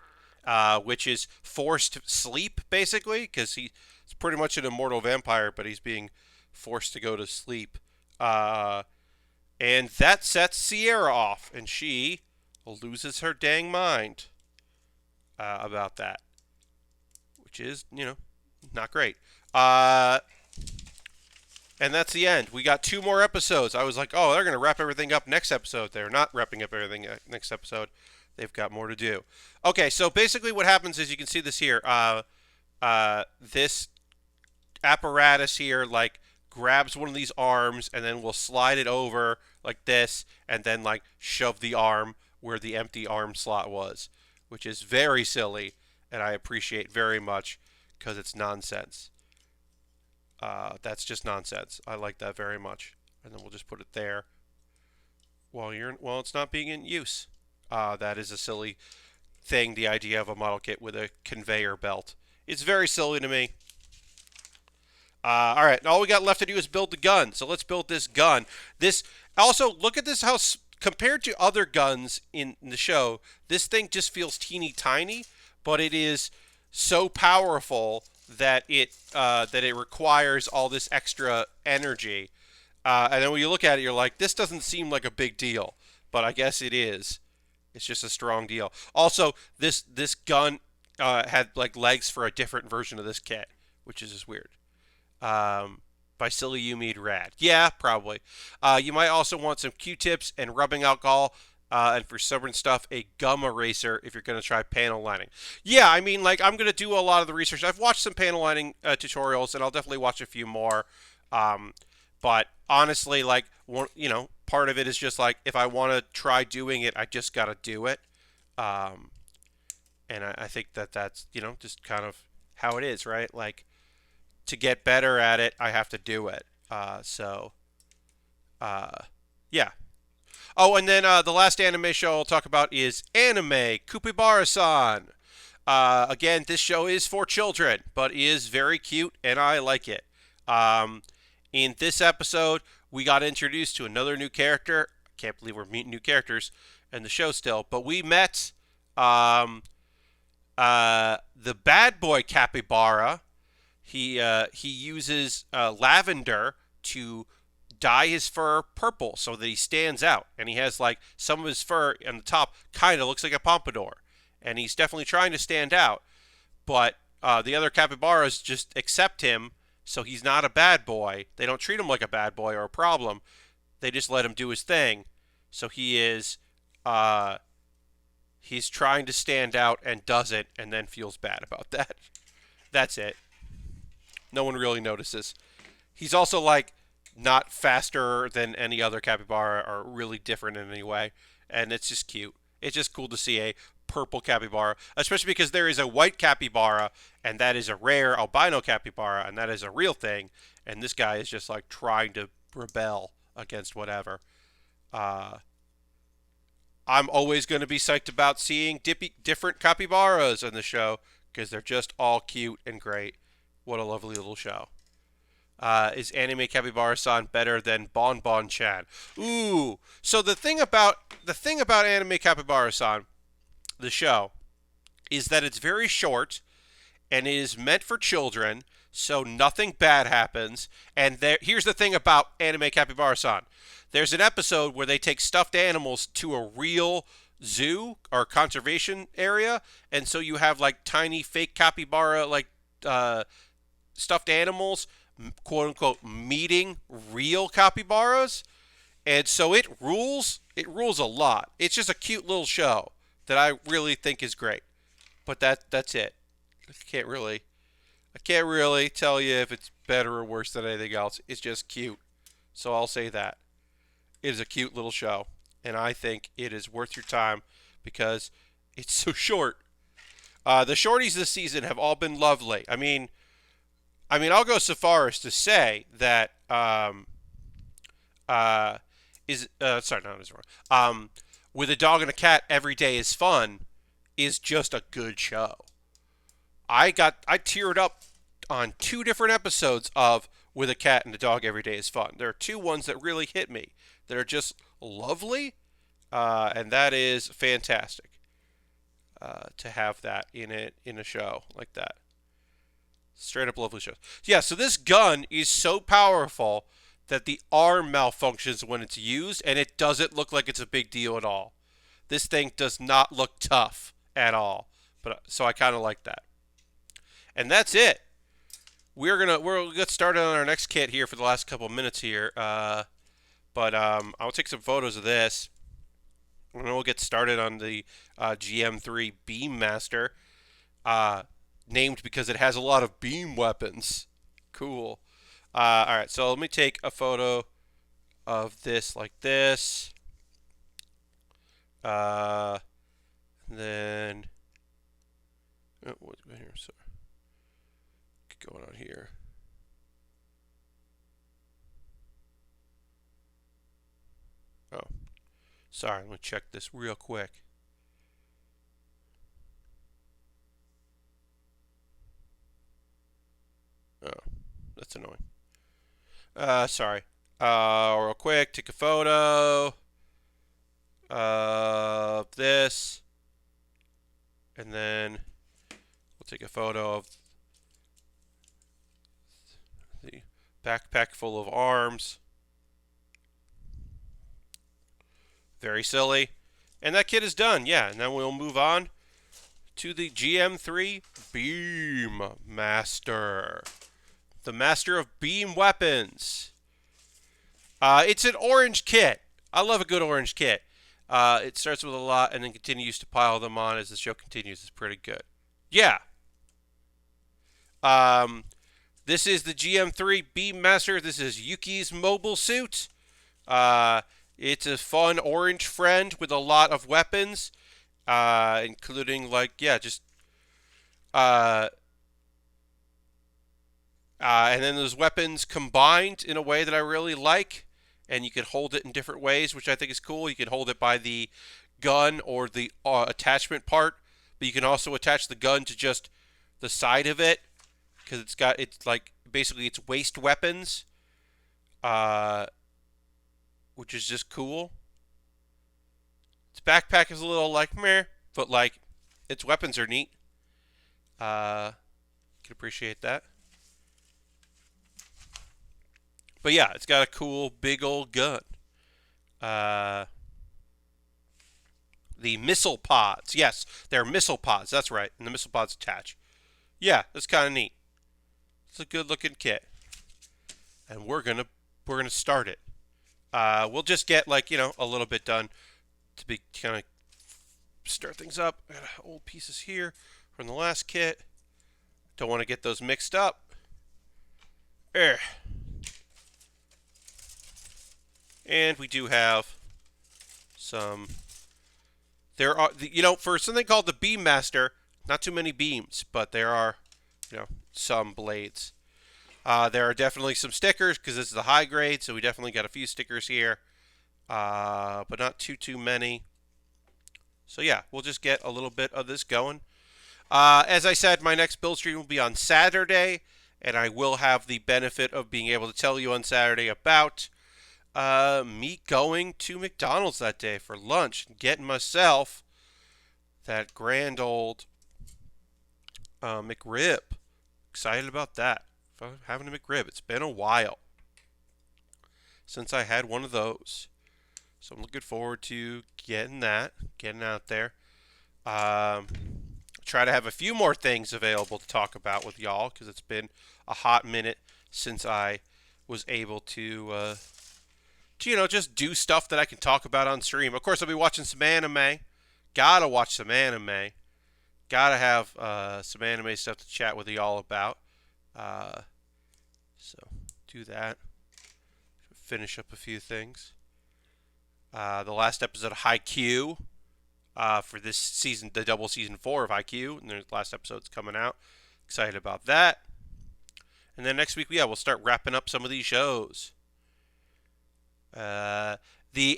which is forced sleep, basically, because he's pretty much an immortal vampire, but he's being forced to go to sleep. And that sets Sierra off, and she loses her dang mind about that, which is, not great. And that's the end. We got 2 more episodes. I was like, oh, they're going to wrap everything up next episode. They're not wrapping up everything next episode. They've got more to do. Okay, so basically what happens is, you can see this here. This apparatus here, like, grabs one of these arms and then will slide it over like this and then, like, shove the arm where the empty arm slot was, which is very silly, and I appreciate very much because it's nonsense. That's just nonsense. I like that very much. And then we'll just put it there while it's not being in use. That is a silly thing, the idea of a model kit with a conveyor belt. It's very silly to me. All right, all we got left to do is build the gun. So let's build this gun. Also, look at this, how compared to other guns in the show, this thing just feels teeny tiny, but it is so powerful that it requires all this extra energy. And then when you look at it, you're like, this doesn't seem like a big deal, but I guess it is. It's just a strong deal. Also, this gun had like legs for a different version of this kit, which is just weird. By Silly You Mead Rad. Yeah, probably. You might also want some Q-tips and rubbing alcohol, and for stubborn stuff, a gum eraser if you're going to try panel lining. Yeah, I mean, like, I'm going to do a lot of the research. I've watched some panel lining tutorials, and I'll definitely watch a few more. But honestly, like, part of it is just like, if I want to try doing it, I just got to do it. Um, and I think that's, just kind of how it is, right? Like, to get better at it, I have to do it. Uh, yeah. Oh, and then the last anime show I'll talk about is Anime KAPIBARASAN. Again, this show is for children, but is very cute, and I like it. In this episode, we got introduced to another new character. I can't believe we're meeting new characters in the show still, but we met the bad boy capybara. He uses lavender to dye his fur purple so that he stands out, and he has like some of his fur on the top kind of looks like a pompadour, and he's definitely trying to stand out. But the other capybaras just accept him, so he's not a bad boy. They don't treat him like a bad boy or a problem. They just let him do his thing. So he's trying to stand out and doesn't, and then feels bad about that. That's it. No one really notices. He's also like not faster than any other capybara or really different in any way, and it's just cute. It's just cool to see a purple capybara, especially because there is a white capybara, and that is a rare albino capybara, and that is a real thing. And this guy is just like trying to rebel against whatever. Uh, I'm always going to be psyched about seeing different capybaras in the show because they're just all cute and great. What a lovely little show. Is Anime Capybara-san better than Bon Bon Chan? Ooh. So the thing about Anime Capybara-san, the show, is that it's very short and it is meant for children, so nothing bad happens. And here's the thing about Anime Capybara-san. There's an episode where they take stuffed animals to a real zoo or conservation area, and so you have like tiny fake capybara like stuffed animals, quote unquote, meeting real capybaras, and so it rules. It rules a lot. It's just a cute little show that I really think is great. But that's it. I can't really tell you if it's better or worse than anything else. It's just cute. So I'll say that. It is a cute little show, and I think it is worth your time because it's so short. The shorties this season have all been lovely. I'll go so far as to say that sorry, no, that's wrong. With a dog and a cat, every day is fun is just a good show. I teared up on 2 different episodes of With a Cat and a Dog Every Day is Fun. There are 2 ones that really hit me that are just lovely, and that is fantastic to have that in a show like that. Straight up lovely shows. Yeah, so this gun is so powerful that the arm malfunctions when it's used, and it doesn't look like it's a big deal at all. This thing does not look tough at all, so I kind of like that. And that's it. We'll get started on our next kit here for the last couple of minutes here. I'll take some photos of this, and then we'll get started on the GM3 Beammaster, named because it has a lot of beam weapons. Cool. All right, so let me take a photo of this like this. Then, what's going here? Sorry. What's going on here? Oh, sorry. Let me check this real quick. Oh, that's annoying. Sorry. Real quick, take a photo of this, and then we'll take a photo of Backpack full of arms. Very silly. And that kit is done, yeah. And then we'll move on to the GM3 Beam Master. The master of beam weapons. It's an orange kit. I love a good orange kit. It starts with a lot and then continues to pile them on as the show continues. It's pretty good. Yeah. This is the GM3 Beam Master. This is Yuki's mobile suit. It's a fun orange friend with a lot of weapons, including and then those weapons combined in a way that I really like, and you can hold it in different ways, which I think is cool. You can hold it by the gun or the attachment part, but you can also attach the gun to just the side of it, because it's like basically it's waist weapons, which is just cool. Its backpack is a little like meh, but like its weapons are neat. Can appreciate that. But yeah, it's got a cool big old gun. The missile pods. Yes, they're missile pods. That's right. And the missile pods attach. Yeah, that's kind of neat. It's a good looking kit. And we're gonna start it. We'll just get a little bit done to be kind of start things up. I got old pieces here from the last kit. Don't want to get those mixed up. And we do have some. There are, for something called the Beam Master, not too many beams, but there are, some blades. There are definitely some stickers because this is a high grade, so we definitely got a few stickers here, but not too many. So yeah, we'll just get a little bit of this going. As I said, my next build stream will be on Saturday, and I will have the benefit of being able to tell you on Saturday about me going to McDonald's that day for lunch and getting myself that grand old McRib. Excited about that. Having a McRib. It's been a while since I had one of those. So I'm looking forward to getting out there. Try to have a few more things available to talk about with y'all because it's been a hot minute since I was able to just do stuff that I can talk about on stream. Of course, I'll be watching some anime. Gotta watch some anime. Gotta have some anime stuff to chat with y'all about. So, do that. Finish up a few things. The last episode of Haikyuu for this season, the double season 4 of Haikyuu, and the last episode's coming out. Excited about that. And then next week, we'll start wrapping up some of these shows. The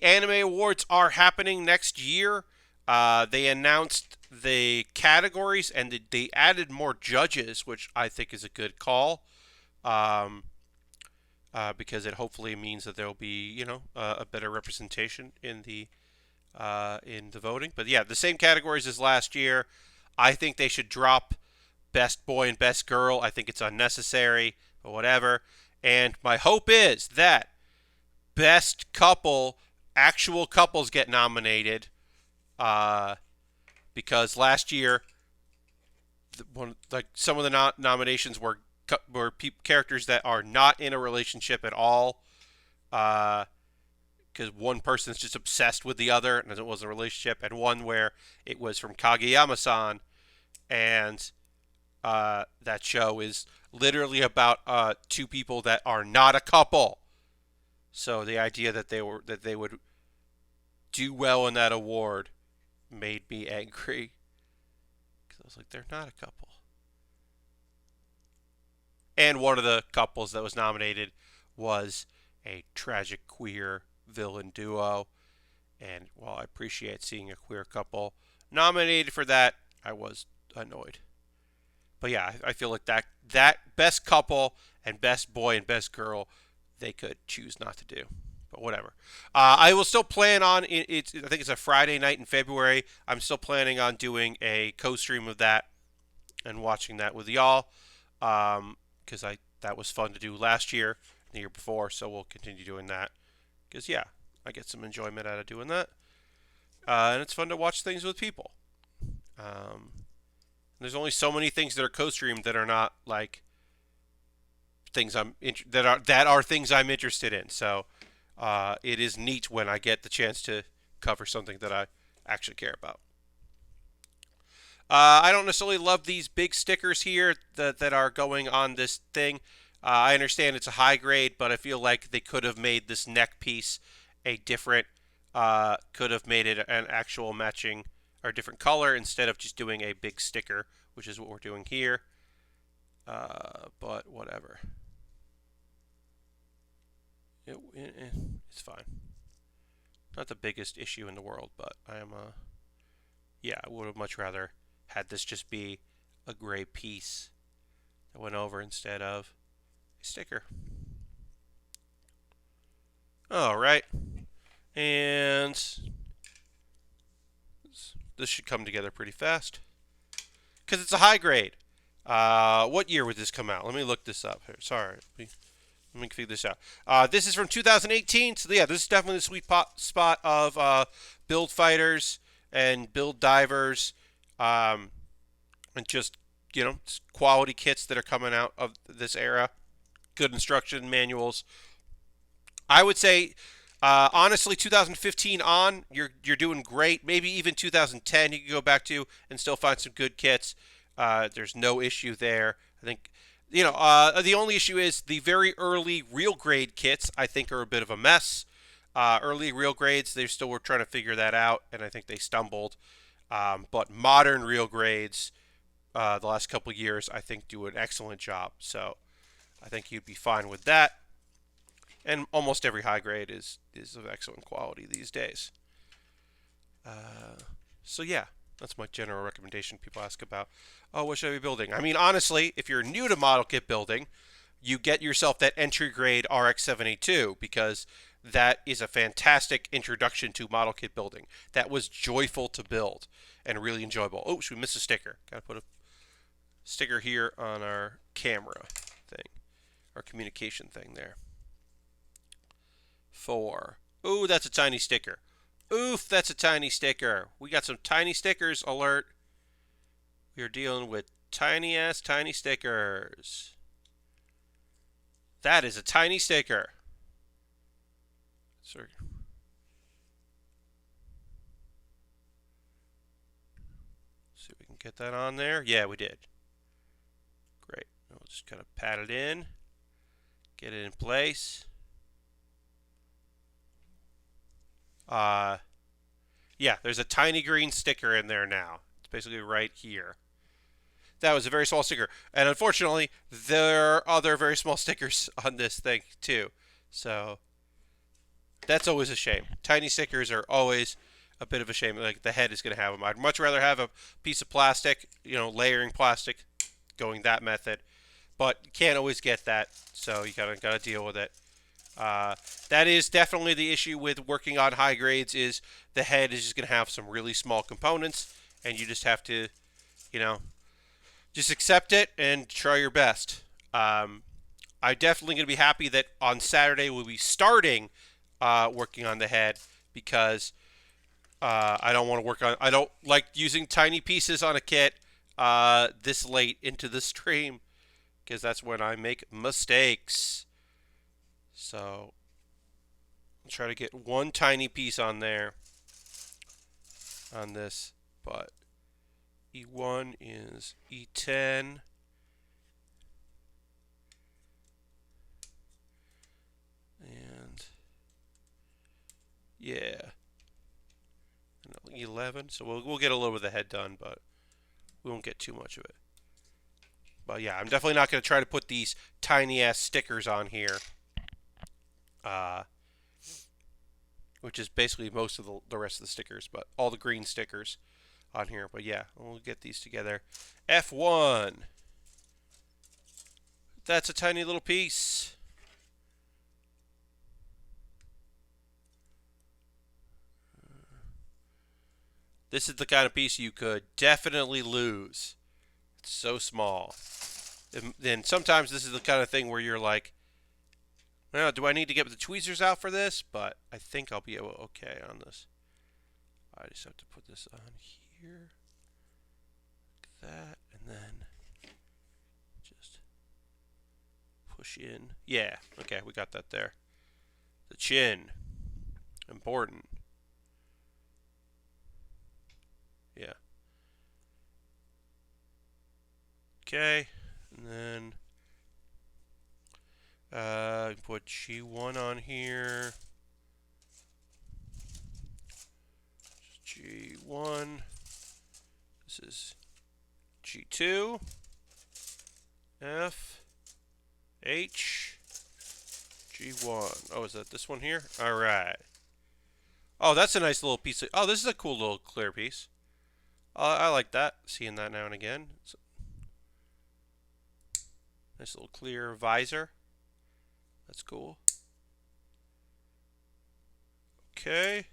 Anime Awards are happening next year. They announced the categories and they added more judges, which I think is a good call. Because it hopefully means that there will be, a better representation in the voting. But yeah, the same categories as last year. I think they should drop Best Boy and Best Girl. I think it's unnecessary, but whatever. And my hope is that Best Couple, actual couples get nominated, because last year, some of the nominations were characters that are not in a relationship at all, because one person's just obsessed with the other and it wasn't a relationship, and one where it was from Kageyama-san, and that show is literally about two people that are not a couple. So the idea that they would do well in that award made me angry, because I was like, they're not a couple. And one of the couples that was nominated was a tragic queer villain duo. And while I appreciate seeing a queer couple nominated for that, I was annoyed. But yeah, I feel like that best couple and best boy and best girl, they could choose not to do. But whatever. I will still plan on I think it's a Friday night in February. I'm still planning on doing a co-stream of that and watching that with y'all. Because that was fun to do last year. the year before, so we'll continue doing that. Because, yeah, I get some enjoyment out of doing that. And it's fun to watch things with people. There's only so many things that are co-streamed that are not like things that are things I'm interested in. So it is neat when I get the chance to cover something that I actually care about. I don't necessarily love these big stickers here that are going on this thing. I understand it's a high grade, but I feel like they could have made this neck piece a different, could have made it an actual matching or different color instead of just doing a big sticker, which is what we're doing here. But whatever. It's fine. Not the biggest issue in the world, but I am yeah, I would have much rather had this just be a gray piece that went over instead of a sticker. All right, and this should come together pretty fast because it's a high grade. What year would this come out? Let me look this up here. Sorry. Let me figure this out. This is from 2018, so yeah, this is definitely the sweet spot of build fighters and build divers, and just, you know, quality kits that are coming out of this era. Good instruction manuals. I would say, honestly, 2015 on, you're doing great. Maybe even 2010 you can go back to and still find some good kits. There's no issue there. I think, you know, the only issue is the very early real grade kits, I think, are a bit of a mess. Early real grades, they still were trying to figure that out, and I think they stumbled. But modern real grades, the last couple of years, I think do an excellent job. So I think you'd be fine with that. And almost every high grade is of excellent quality these days. So yeah, that's my general recommendation. People ask about, oh, what should I be building? I mean, honestly, if you're new to model kit building, you get yourself that entry grade RX-782 because that is a fantastic introduction to model kit building. That was joyful to build and really enjoyable. Oh, should we miss a sticker? Gotta put a sticker here on our camera thing, our communication thing there. 4. Ooh, that's a tiny sticker. Oof, that's a tiny sticker. We got some tiny stickers alert. We are dealing with tiny stickers. That is a tiny sticker. Sorry. See if we can get that on there. Yeah, we did. Great. We'll just kind of pat it in. Get it in place. Yeah, there's a tiny green sticker in there now. It's basically right here. That was a very small sticker. And unfortunately, there are other very small stickers on this thing too. So that's always a shame. Tiny stickers are always a bit of a shame. Like the head is going to have them. I'd much rather have a piece of plastic, you know, layering plastic, going that method. But you can't always get that, so you gotta deal with it. That is definitely the issue with working on high grades is the head is just going to have some really small components, and you just have to, you know, just accept it and try your best. I'm definitely going to be happy that on Saturday we'll be starting working on the head because I don't like using tiny pieces on a kit this late into the stream because that's when I make mistakes. So I'll try to get one tiny piece on there on this, but E1 is E10. And yeah, 11. So we'll get a little bit of the head done, but we won't get too much of it. But yeah, I'm definitely not going to try to put these tiny ass stickers on here. Which is basically most of the rest of the stickers, but all the green stickers on here. But yeah, we'll get these together. F1. That's a tiny little piece. This is the kind of piece you could definitely lose. It's so small. And then sometimes this is the kind of thing where you're like, Well, do I need to get the tweezers out for this? But I think I'll be okay on this. I just have to put this on here, like that, and then just push in. Yeah, okay, we got that there. The chin, important. Yeah. Okay, and then put G1 on here. G1. This is G2. F. H. G1. Oh, is that this one here? All right. Oh, that's a nice little piece of... Oh, this is a cool little clear piece. I like that. Seeing that now and again. It's a nice little clear visor. That's cool. Okay.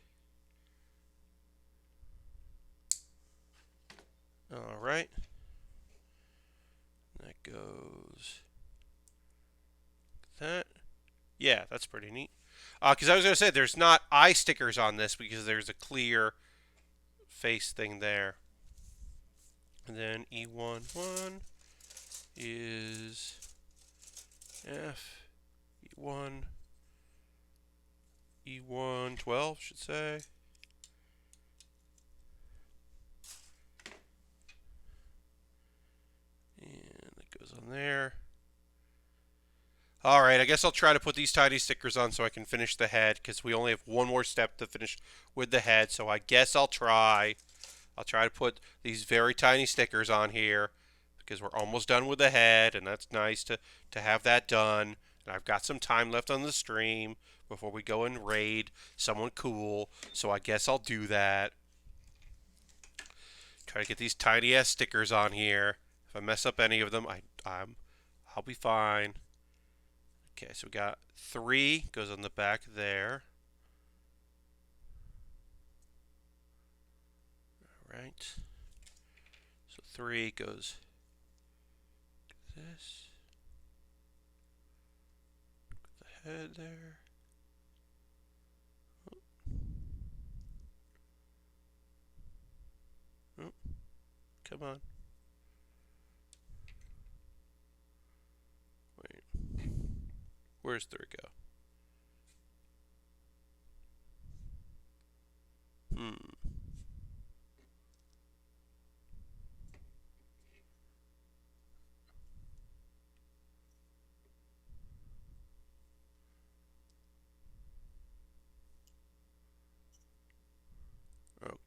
All right. That goes like that. Yeah, that's pretty neat. Because I was going to say, there's not eye stickers on this because there's a clear face thing there. And then E1 is F, E1, E1 12 should say. And that goes on there. Alright, I guess I'll try to put these tiny stickers on so I can finish the head, because we only have one more step to finish with the head, so I guess I'll try. I'll try to put these very tiny stickers on here, because we're almost done with the head, and that's nice to have that done. And I've got some time left on the stream before we go and raid someone cool, so I guess I'll do that. Try to get these tiny ass stickers on here. If I mess up any of them, I'll be fine. Okay, so we got 3 goes on the back there. All right. So 3 goes like this. Put the head there. Oh, come on. Wait. Where's 3 go?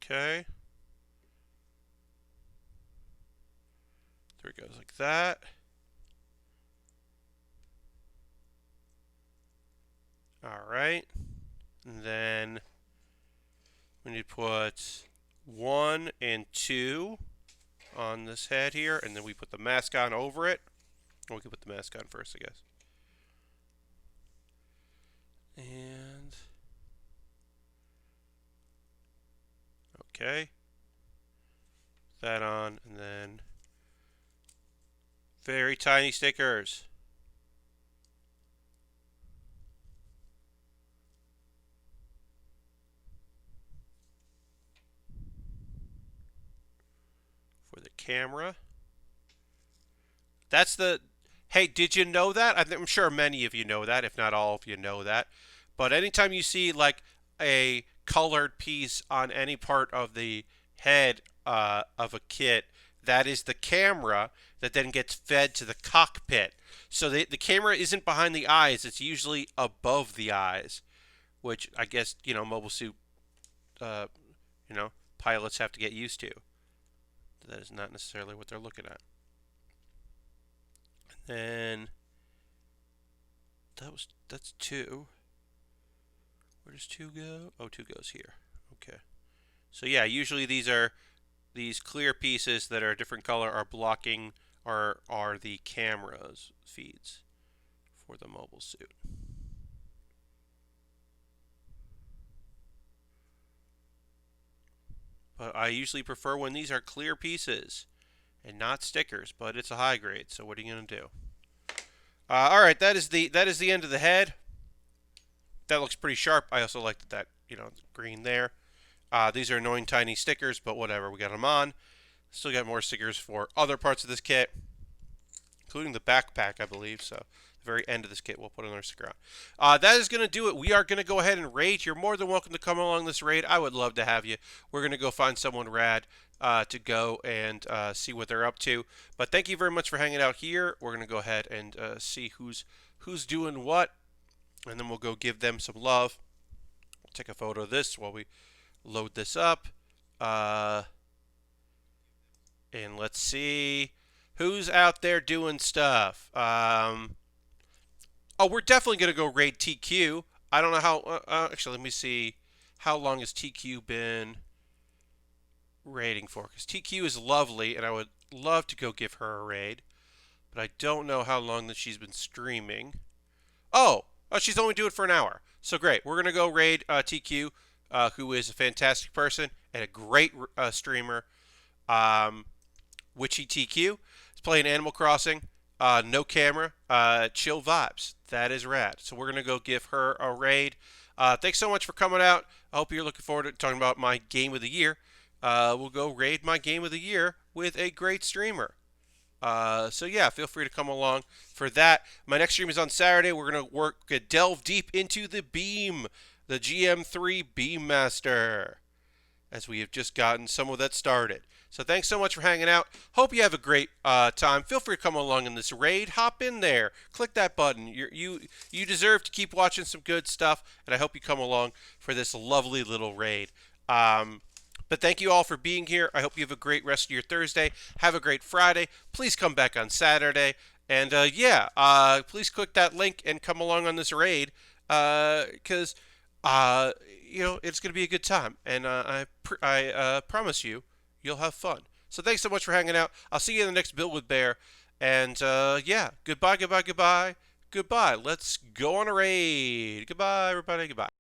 Okay. 3 goes like that. Alright. And then we need to put 1 and 2 on this head here, and then we put the mask on over it. Or we can put the mask on first, I guess. And okay. That on, and then very tiny stickers. For the camera. That's the... Hey, did you know that? I'm sure many of you know that, if not all of you know that. But anytime you see like a colored piece on any part of the head of a kit, that is the camera that then gets fed to the cockpit. So the camera isn't behind the eyes, it's usually above the eyes, which I guess, mobile suit, pilots have to get used to. That is not necessarily what they're looking at. And then that's 2. Where does 2 go? Oh, 2 goes here. Okay. So yeah, usually these clear pieces that are a different color are blocking are the camera's feeds for the mobile suit. But I usually prefer when these are clear pieces and not stickers, but it's a high grade, so what are you going to do? All right, that is the end of the head. that looks pretty sharp. I also like that, green there. These are annoying tiny stickers, but whatever. We got them on. Still got more stickers for other parts of this kit, including the backpack, I believe. So the very end of this kit, we'll put another sticker on. That is going to do it. We are going to go ahead and raid. You're more than welcome to come along this raid. I would love to have you. We're going to go find someone rad to go and see what they're up to. But thank you very much for hanging out here. We're going to go ahead and see who's doing what, and then we'll go give them some love. We'll take a photo of this while we load this up. And let's see who's out there doing stuff. Oh, we're definitely going to go raid TQ. I don't know how... actually, let me see. How long has TQ been raiding for? Because TQ is lovely, and I would love to go give her a raid. But I don't know how long that she's been streaming. Oh, she's only doing it for an hour. So great. We're going to go raid TQ, who is a fantastic person and a great streamer. Witchy TQ is playing Animal Crossing, no camera, chill vibes. That is rad. So we're going to go give her a raid. Thanks so much for coming out. I hope you're looking forward to talking about my game of the year. We'll go raid my game of the year with a great streamer. So yeah, feel free to come along for that. My next stream is on Saturday. We're going to delve deep into the Beam, the GM3 Beam Master, as we have just gotten some of that started. So thanks so much for hanging out. Hope you have a great time. Feel free to come along in this raid. Hop in there. Click that button. You deserve to keep watching some good stuff, and I hope you come along for this lovely little raid. But thank you all for being here. I hope you have a great rest of your Thursday. Have a great Friday. Please come back on Saturday. And please click that link and come along on this raid, because it's going to be a good time. And I promise you, you'll have fun. So thanks so much for hanging out. I'll see you in the next Build with Baer. And goodbye, goodbye, goodbye, goodbye. Let's go on a raid. Goodbye, everybody. Goodbye.